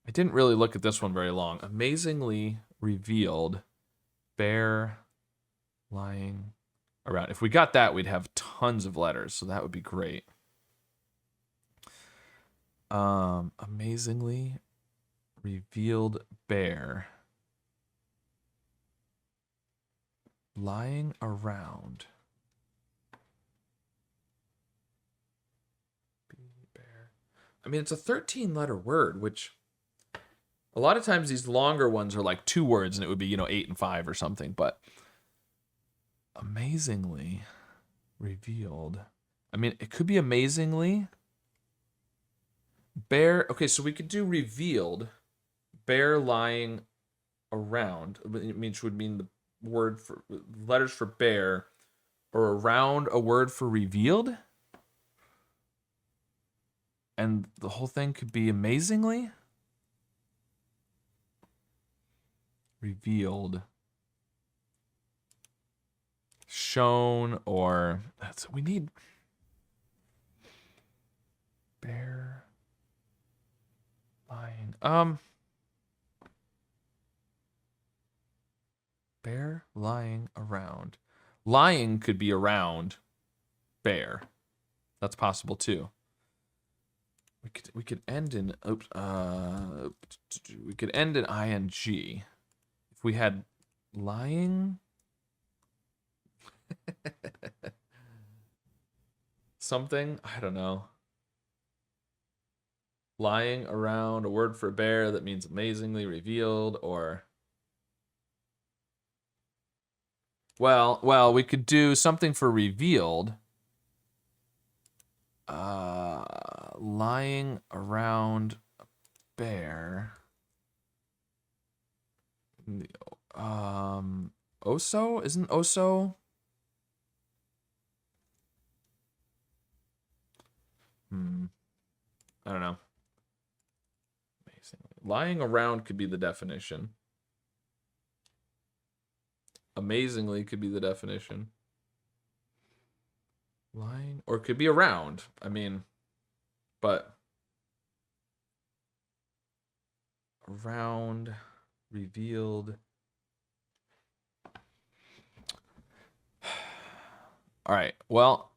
I didn't really look at this one very long. Amazingly revealed, bear, lying around. If we got that, we'd have tons of letters, so that would be great. Amazingly revealed bear, lying around. Bear. I mean, it's a 13-letter word, which... A lot of times these longer ones are like 2 words and it would be, you know, 8 and 5 or something, but amazingly revealed. I mean, it could be amazingly. Bear, okay, so we could do revealed, bear lying around, which would mean the word for, letters for bear, or around a word for revealed. And the whole thing could be amazingly. Revealed, shown, or that's we need. Bear lying. Bear lying around. Lying could be around bear. That's possible too. We could end in we could end in ing. If we had lying, something, I don't know. Lying around, a word for bear that means amazingly revealed, or... Well, we could do something for revealed. Lying around a bear. Oso? Isn't Oso? I don't know. Amazing. Lying around could be the definition. Amazingly could be the definition. Lying, or it could be around. I mean, but around, revealed. All right. Well,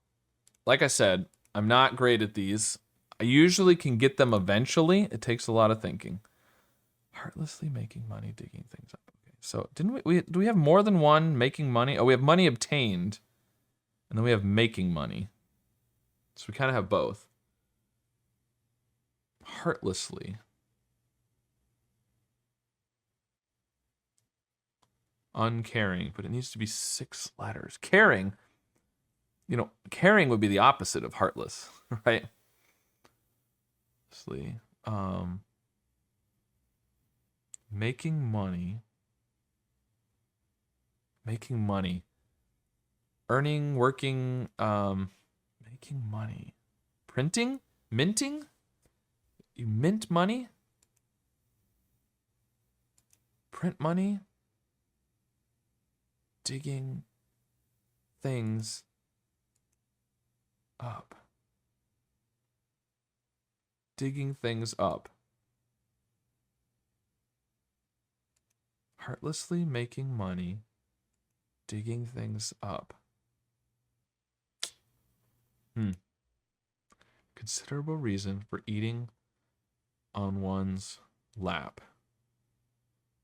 like I said, I'm not great at these. I usually can get them eventually. It takes a lot of thinking. Heartlessly making money, digging things up. Okay. So didn't we do we have more than one making money? Oh, we have money obtained. And then we have making money. So we kind of have both. Heartlessly. Uncaring, but it needs to be 6 letters. Caring, caring would be the opposite of heartless, right? Making money. Earning, working, making money. Printing? Minting? You mint money? Print money? Digging things up. Digging things up. Heartlessly making money. Digging things up. Considerable reason for eating on one's lap.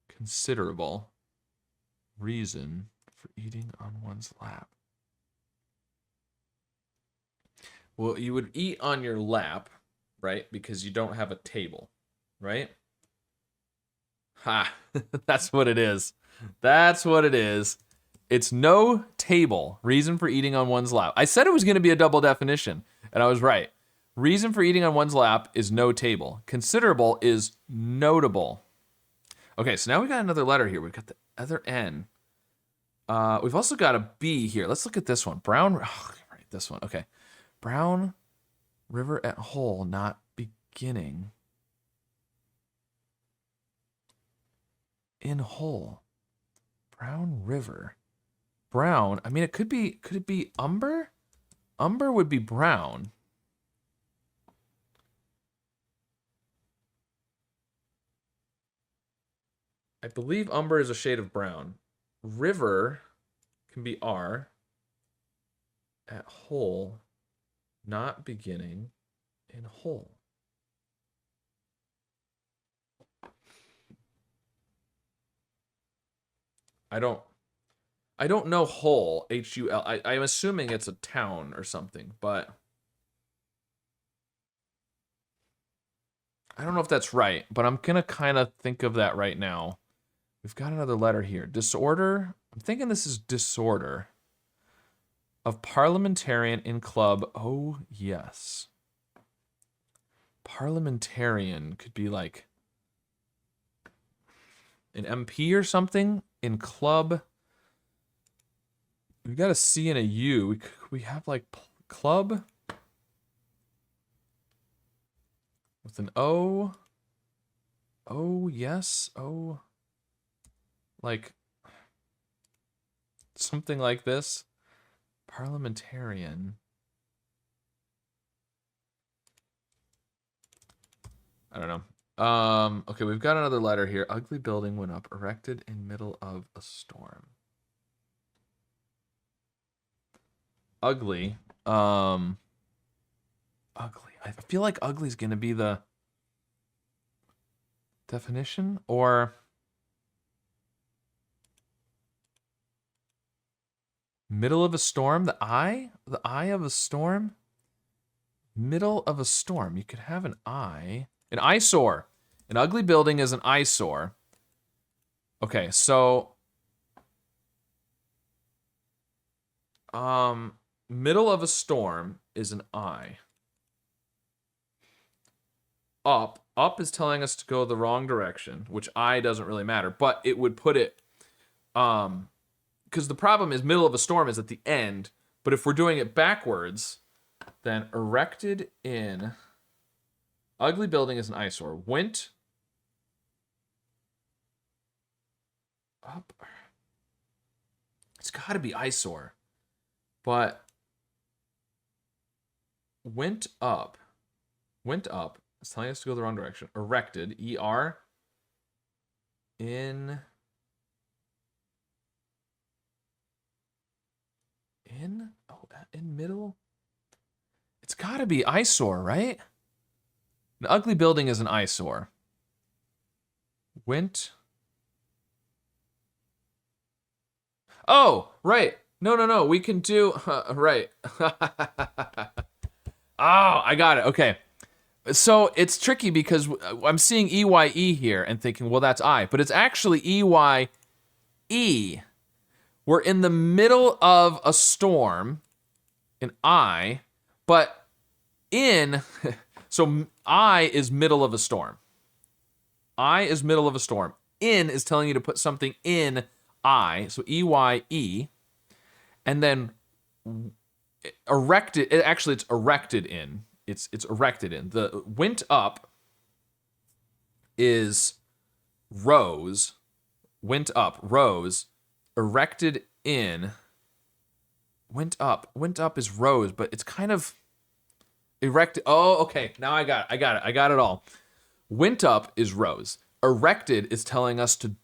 Considerable reason for eating on one's lap. Well, you would eat on your lap, right? Because you don't have a table, right? Ha! That's what it is. That's what it is. It's no table. Reason for eating on one's lap. I said it was going to be a double definition, and I was right. Reason for eating on one's lap is no table. Considerable is notable. Okay, so now we got another letter here. We've got the other N. We've also got a B here. Let's look at this one. Brown. Oh, right, this one. Okay. Brown river at hole, not beginning. In hole. Brown river. Brown. I mean, could it be umber? Umber would be brown. I believe umber is a shade of brown. River can be R. At hole, not beginning, in hole. I don't know Hull, H-U-L. I'm assuming it's a town or something, but I don't know if that's right, but I'm going to kind of think of that right now. We've got another letter here. Disorder. I'm thinking this is disorder. Of parliamentarian in club. Oh, yes. Parliamentarian could be like an MP or something. In club. We've got a C and a U. We have like club. With an O. Oh, yes. Oh. Like something like this. Parliamentarian. I don't know. Okay, we've got another letter here. Ugly building went up, erected in middle of a storm. Ugly. Ugly. I feel like ugly is going to be the definition, or middle of a storm, the eye of a storm, middle of a storm. You could have an eye, an eyesore. An ugly building is an eyesore. Okay, so middle of a storm is an eye. Up is telling us to go the wrong direction, which I doesn't really matter, but it would put it, because the problem is middle of a storm is at the end, but if we're doing it backwards, then erected in, ugly building is an eyesore. Went up, it's got to be eyesore, but went up, it's telling us to go the wrong direction. Erected, E-R, in middle. It's got to be eyesore, right? An ugly building is an eyesore. Went. Oh, right. No. We can do right. Oh, I got it. Okay. So it's tricky because I'm seeing EYE here and thinking, well, that's I, but it's actually EYE E. We're in the middle of a storm in I, but in, so I is middle of a storm. I is middle of a storm. In is telling you to put something in I, so E-Y-E, and then erected, actually it's erected in. It's erected in. The went up is rose, went up, rose, erected in, went up is rose, but it's kind of erected. Oh, okay, now I got it all. Went up is rose. Erected is telling us to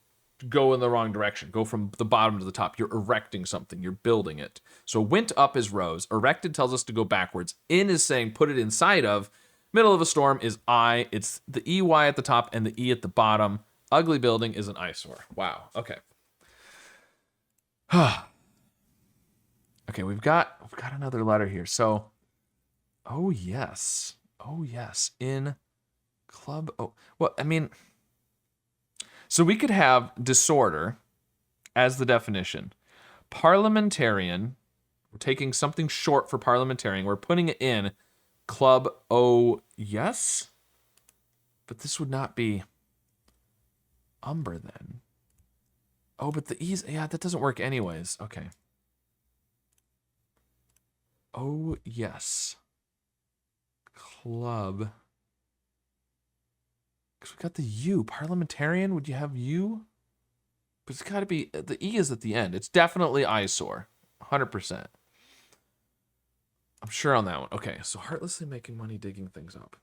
go in the wrong direction, go from the bottom to the top. You're erecting something, you're building it. So went up is rose. Erected tells us to go backwards. In is saying put it inside of. Middle of a storm is I. It's the EY at the top and the E at the bottom. Ugly building is an eyesore. Wow. Okay. Okay, we've got another letter here. So, oh yes. In club. Oh, well, I mean, so we could have disorder as the definition. Parliamentarian, we're taking something short for parliamentarian. We're putting it in club. Oh, yes. But this would not be umber then. Oh, but the E's, yeah, that doesn't work anyways. Okay. Oh, yes. Club. Because we got the U. Parliamentarian, would you have U? But it's got to be, the E is at the end. It's definitely eyesore. 100%. I'm sure on that one. Okay, so heartlessly making money digging things up.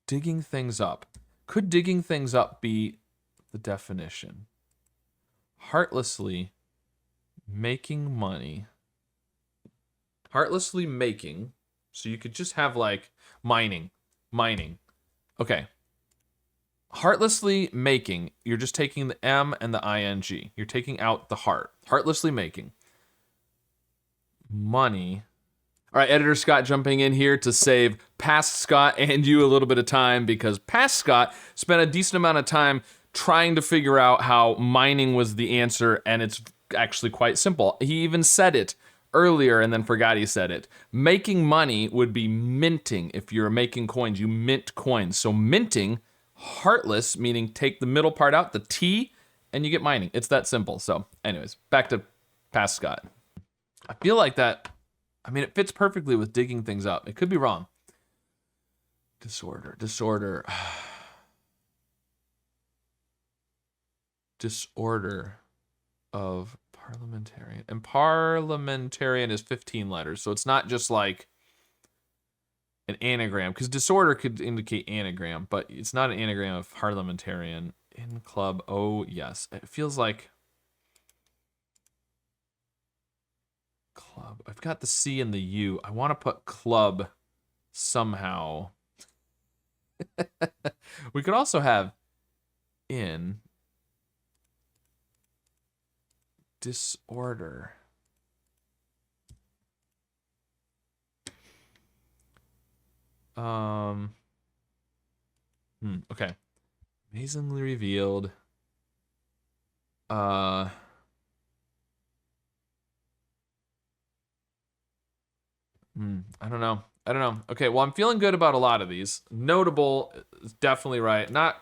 Digging things up. Could digging things up be the definition? Heartlessly making money. Heartlessly making. So you could just have like mining. Okay. Heartlessly making. You're just taking the M and the ing. You're taking out the heart. Heartlessly making. Money. All right, editor Scott jumping in here to save past Scott and you a little bit of time, because past Scott spent a decent amount of time trying to figure out how mining was the answer, and it's actually quite simple. He even said it earlier and then forgot he said it. Making money would be minting. If you're making coins, you mint coins. So minting, heartless, meaning take the middle part out, the T, and you get mining. It's that simple. So anyways, back to past Scott. I feel like that, I mean, it fits perfectly with digging things up. It could be wrong. Disorder. Disorder of parliamentarian. And parliamentarian is 15 letters, so it's not just like an anagram, because disorder could indicate anagram, but it's not an anagram of parliamentarian. In club, oh yes. It feels like club. I've got the C and the U. I want to put club somehow. We could also have in disorder. Okay. Amazingly revealed. I don't know. Okay, well, I'm feeling good about a lot of these. Notable is definitely right. Not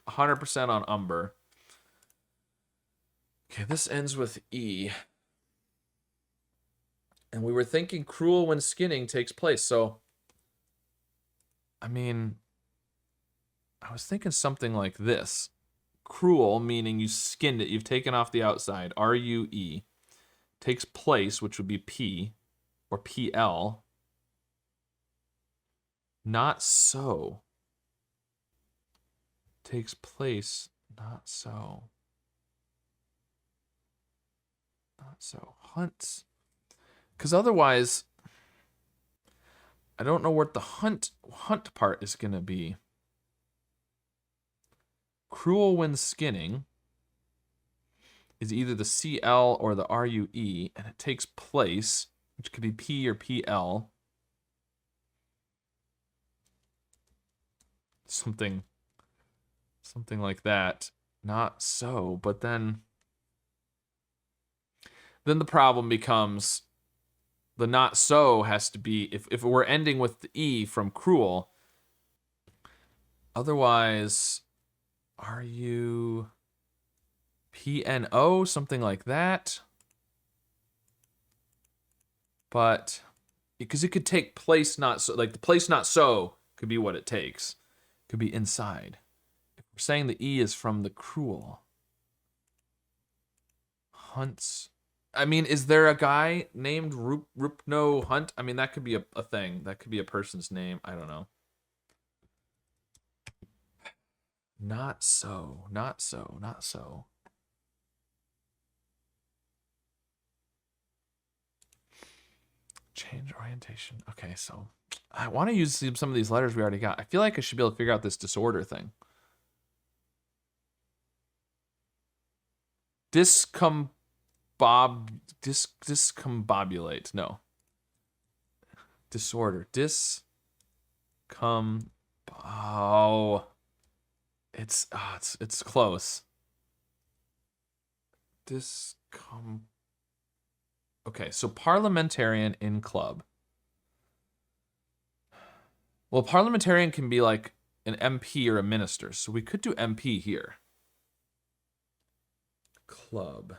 100% on umber. Okay, this ends with E. And we were thinking cruel when skinning takes place. So, I mean, I was thinking something like this. Cruel, meaning you skinned it. You've taken off the outside. R-U-E. Takes place, which would be P or P-L. Not so. Takes place, not so. Not so. Hunts. Because otherwise, I don't know what the hunt part is going to be. Cruel when skinning is either the CL or the RUE, and it takes place, which could be P or PL. Something Something like that. Not so, but then the problem becomes the not so has to be, if we're ending with the E from cruel, otherwise, are you PNO, something like that? But, because it could take place not so, like the place not so could be what it takes. Could be inside. If we're saying the E is from the cruel. Hunts. I mean, is there a guy named Rupno Hunt? I mean, that could be a thing. That could be a person's name. I don't know. Not so. Not so. Not so. Change orientation. Okay, so I want to use some of these letters we already got. I feel like I should be able to figure out this disorder thing. Discombobulate. No. Disorder. Oh. It's close. Okay, so parliamentarian in club. Well, parliamentarian can be like an MP or a minister, so we could do MP here. Club.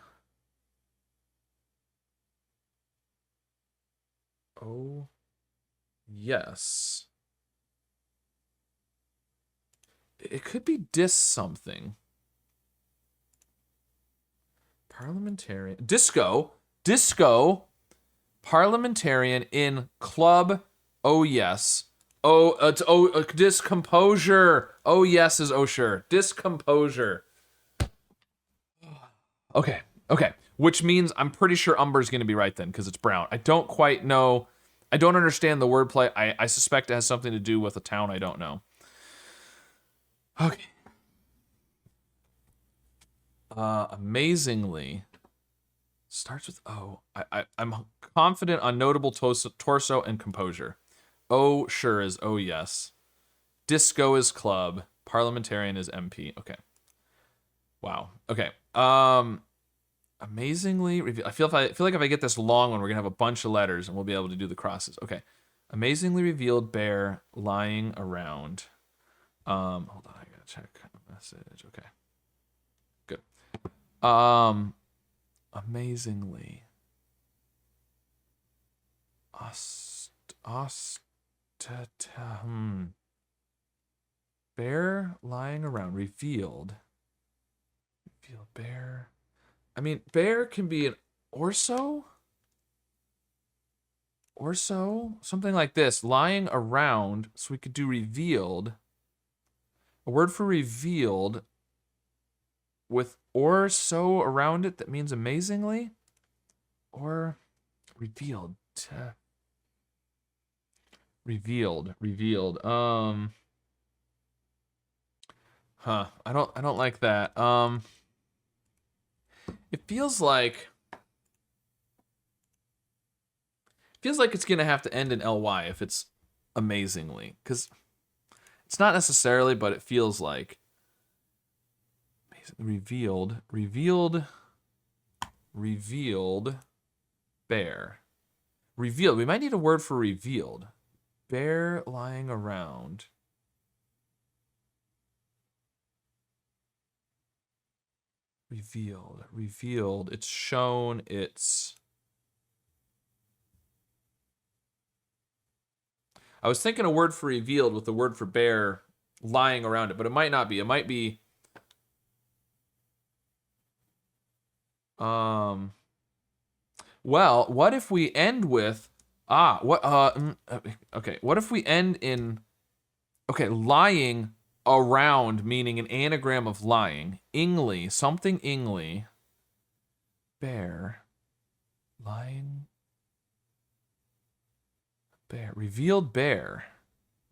Oh, yes. It could be dis something. Parliamentarian. Disco. Parliamentarian in club. Oh, yes. Discomposure. Oh, yes is oh, sure. Discomposure. Okay. Which means I'm pretty sure Umber's going to be right then, because it's brown. I don't quite know. I don't understand the wordplay. I suspect it has something to do with a town I don't know. Okay. Amazingly. Starts with O. I'm confident on notable torso and composure. Oh, sure is oh, yes. Disco is club. Parliamentarian is MP. Okay. Wow. Okay. Amazingly revealed. I feel like if I get this long one, we're gonna have a bunch of letters and we'll be able to do the crosses. Okay. Amazingly revealed bear lying around. Hold on, I gotta check message. Okay. Good. Amazingly. Bear lying around. Revealed bear. I mean, bear can be an orso? Something like this. Lying around. So we could do revealed. A word for revealed with or so around it that means amazingly. Or revealed. Revealed. I don't like that. It feels like it's gonna have to end in ly if it's amazingly, because it's not necessarily, but it feels like revealed bear. Revealed. We might need a word for revealed. Bear lying around. Revealed. It's shown. I was thinking a word for revealed with the word for bear lying around it, but it might not be. It might be. Well, what if we end with okay, what if we end in lying around, meaning an anagram of lying. Ingly, something ingly. Bear. Lying. Bear. Revealed bear.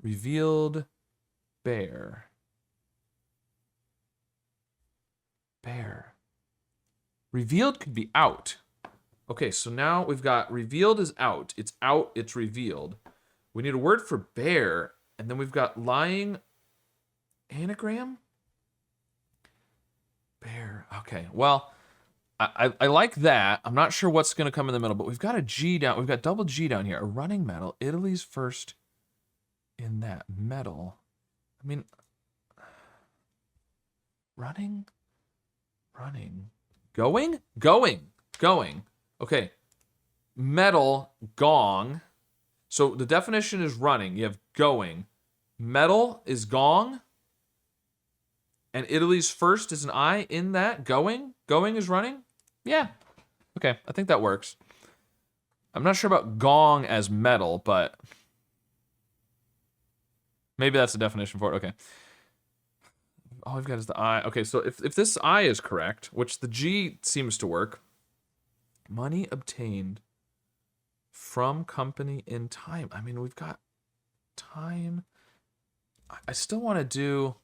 Revealed bear. Bear. Revealed could be out. Okay, so now we've got revealed is out. It's out, it's revealed. We need a word for bear, and then we've got lying anagram? Okay, well, I like that. I'm not sure what's going to come in the middle, but we've got a G down. We've got double G down here. A running medal. Italy's first in that medal. I mean, running. Going. Okay. Medal, gong. So the definition is running. You have going. Medal is gong. And Italy's first is an I in that. Going is running. Yeah. Okay, I think that works. I'm not sure about gong as medal, but maybe that's the definition for it. Okay. All we've got is the I. Okay, so if this I is correct, which the G seems to work, money obtained from company in time. I mean, we've got time. I still want to do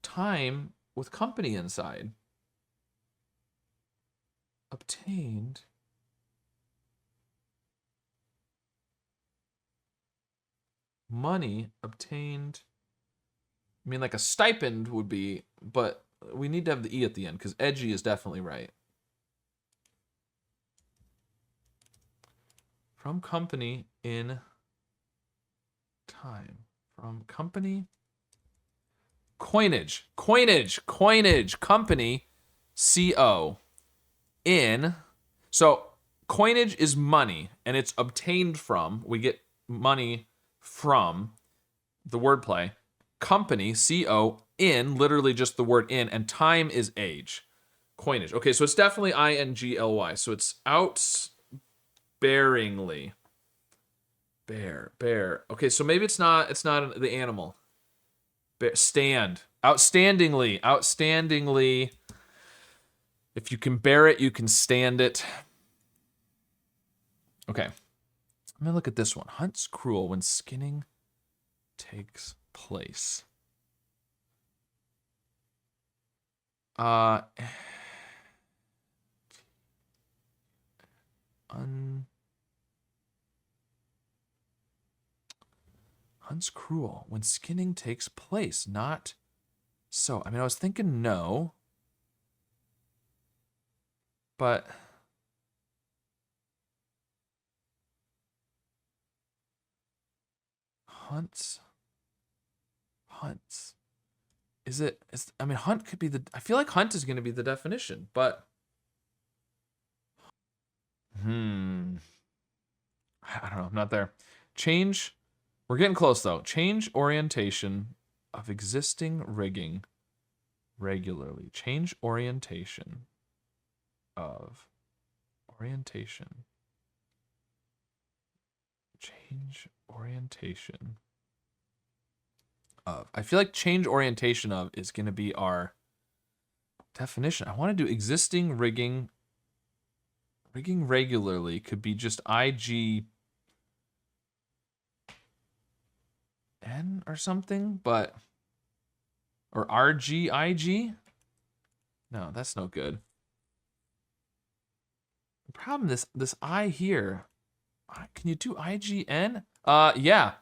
time with company inside. Obtained. Money obtained. I mean, like a stipend would be, but we need to have the E at the end because edgy is definitely right. From company in time. From company. Coinage. Company. CO. In. So coinage is money and it's obtained from. We get money from the wordplay. Company, CO, in, literally just the word in, and time is age. Coinage. Okay, so it's definitely INGLY. So it's outsparingly. Bear. Okay, so maybe it's not the animal. Bear, stand. Outstandingly. If you can bear it, you can stand it. Okay. Let me look at this one. Hunt's cruel when skinning takes place. Hunt's cruel when skinning takes place, not so. I mean, I was thinking no, but hunts. I mean, hunt could be I feel like hunt is going to be the definition, but I don't know. I'm not there. Change. We're getting close though. Change orientation of existing rigging regularly. Change orientation of Change orientation of. I feel like change orientation of is going to be our definition. I want to do existing rigging. Rigging regularly could be just IGN or something, but or RGIG. No, that's no good. The problem this I here. Can you do IGN? Yeah.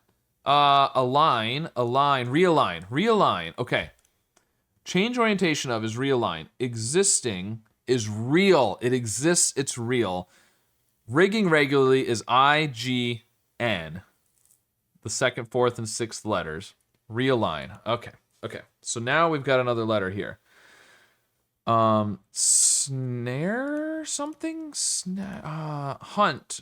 Align, realign. Okay. Change orientation of is realign. Existing is real. It exists, it's real. Rigging regularly is IGN. The second, fourth, and sixth letters. Realign. Okay. So now we've got another letter here. Snare something? Hunt.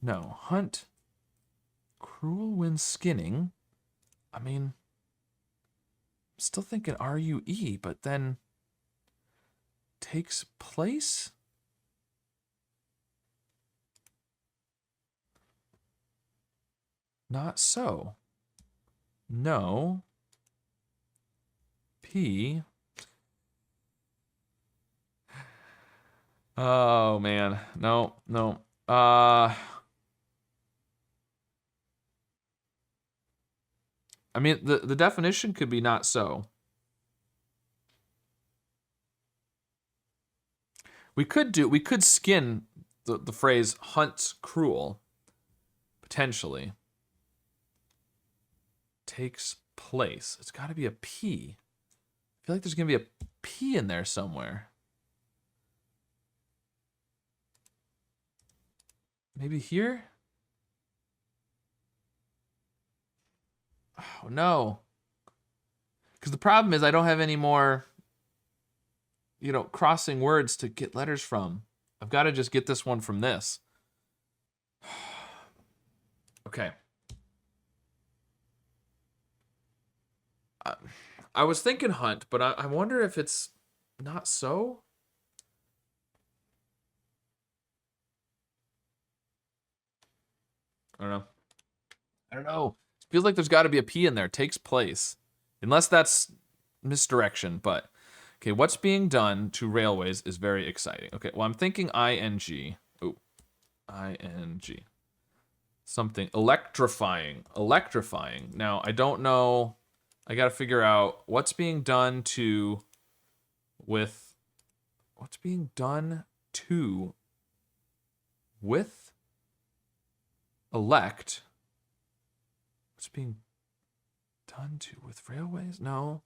No, hunt. Cruel when skinning. I mean, I'm still thinking RUE, but then takes place? Not so. No. P. Oh, man. No. I mean, the definition could be not so. We could skin the phrase hunts cruel, potentially. Takes place. It's got to be a P. feel like there's going to be a P in there somewhere. Maybe here? Oh, no. Because the problem is I don't have any more, you know, crossing words to get letters from. I've got to just get this one from this. Okay. I was thinking hunt, but I wonder if it's not so. I don't know. I don't know. It feels like there's got to be a P in there. Takes place. Unless that's misdirection, but... Okay, what's being done to railways is very exciting. Okay, well, I'm thinking ing. Oh, ing. Something. Electrifying. Electrifying. Now, I don't know... I gotta figure out what's being done to... with... What's being done to... with... elect... What's being done to with railways? No.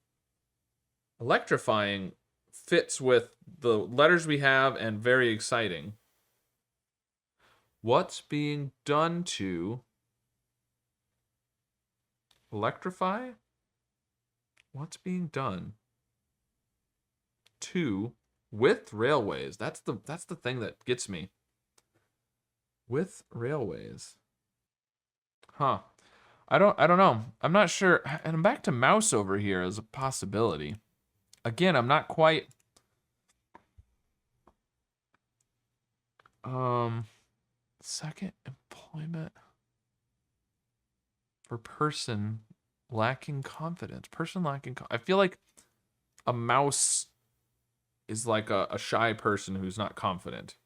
Electrifying fits with the letters we have and very exciting. What's being done to electrify? What's being done to with railways? That's the thing that gets me. With railways. Huh. I don't know. I'm not sure. And I'm back to mouse over here as a possibility. Again, I'm not quite... Second employment for person lacking confidence. Person lacking... I feel like a mouse is like a shy person who's not confident.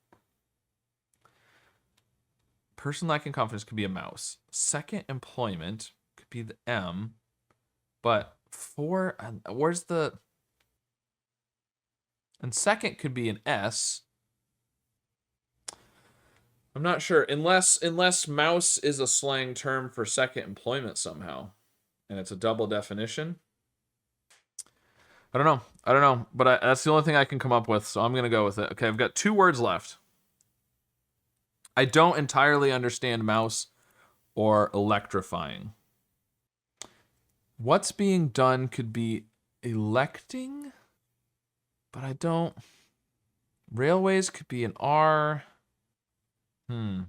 Person lacking confidence could be a mouse. Second employment could be the M. But for... where's the... And second could be an S. I'm not sure. Unless mouse is a slang term for second employment somehow. And it's a double definition. I don't know. But that's the only thing I can come up with, so I'm going to go with it. Okay, I've got 2 words left. I don't entirely understand mouse or electrifying. What's being done could be electing, but I don't. Railways could be an R. I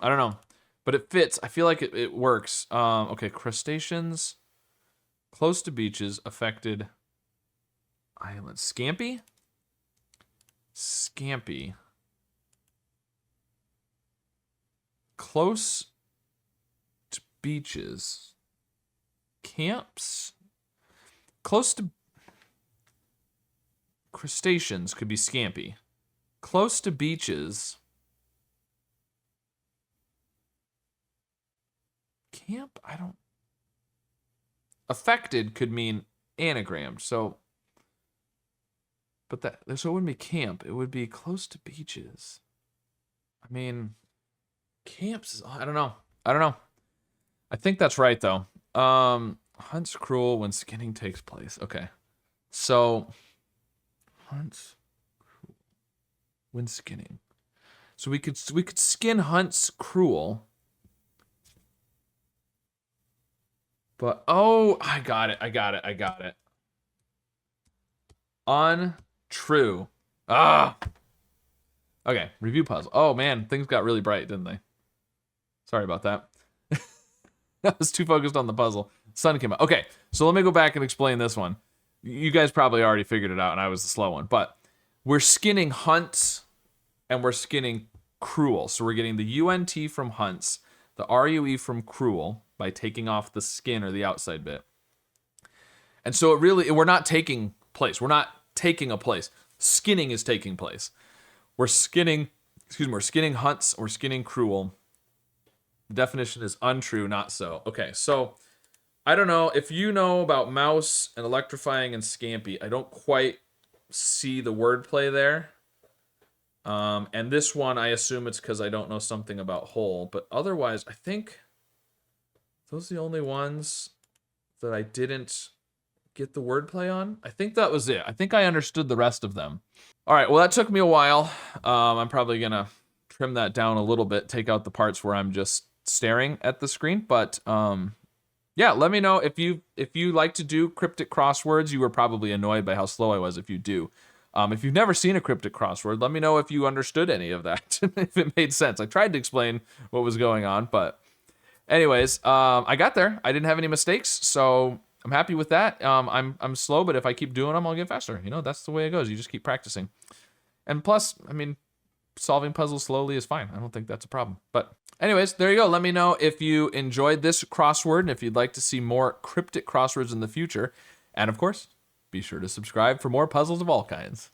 don't know, but it fits. I feel like it works. Okay, crustaceans close to beaches affected islands. Scampi? Scampi. Close to beaches. Camps? Close to... Crustaceans could be scampi. Close to beaches. Camp? I don't... Affected could mean anagram, so... But so it wouldn't be camp. It would be close to beaches. I mean... Camps, I don't know. I think that's right, though. Hunt's cruel when skinning takes place. Okay. So, Hunt's cruel when skinning. So we could skin Hunt's cruel. But, oh, I got it. Untrue. Ah! Okay, review puzzle. Oh, man, things got really bright, didn't they? Sorry about that. I was too focused on the puzzle. Sun came out. Okay, so let me go back and explain this one. You guys probably already figured it out, and I was the slow one. But we're skinning Hunts, and we're skinning Cruel. So we're getting the UNT from Hunts, the RUE from Cruel, by taking off the skin or the outside bit. And so we're not taking place. We're not taking a place. Skinning is taking place. We're skinning Hunts, we're skinning Cruel. The definition is untrue, not so. Okay, so I don't know. If you know about mouse and electrifying and scampi, I don't quite see the wordplay there. And this one, I assume it's because I don't know something about whole. But otherwise, I think those are the only ones that I didn't get the wordplay on? I think that was it. I think I understood the rest of them. All right, well, that took me a while. I'm probably gonna trim that down a little bit, take out the parts where I'm just staring at the screen. But yeah, let me know if you like to do cryptic crosswords. You were probably annoyed by how slow I was if you do. If you've never seen a cryptic crossword, let me know if you understood any of that, if it made sense. I tried to explain what was going on, but anyways, I got there. I didn't have any mistakes, so I'm happy with that. I'm slow, but if I keep doing them, I'll get faster. You know, that's the way it goes. You just keep practicing. And plus, I mean, solving puzzles slowly is fine. I don't think that's a problem. But anyways, there you go. Let me know if you enjoyed this crossword and if you'd like to see more cryptic crosswords in the future. And of course, be sure to subscribe for more puzzles of all kinds.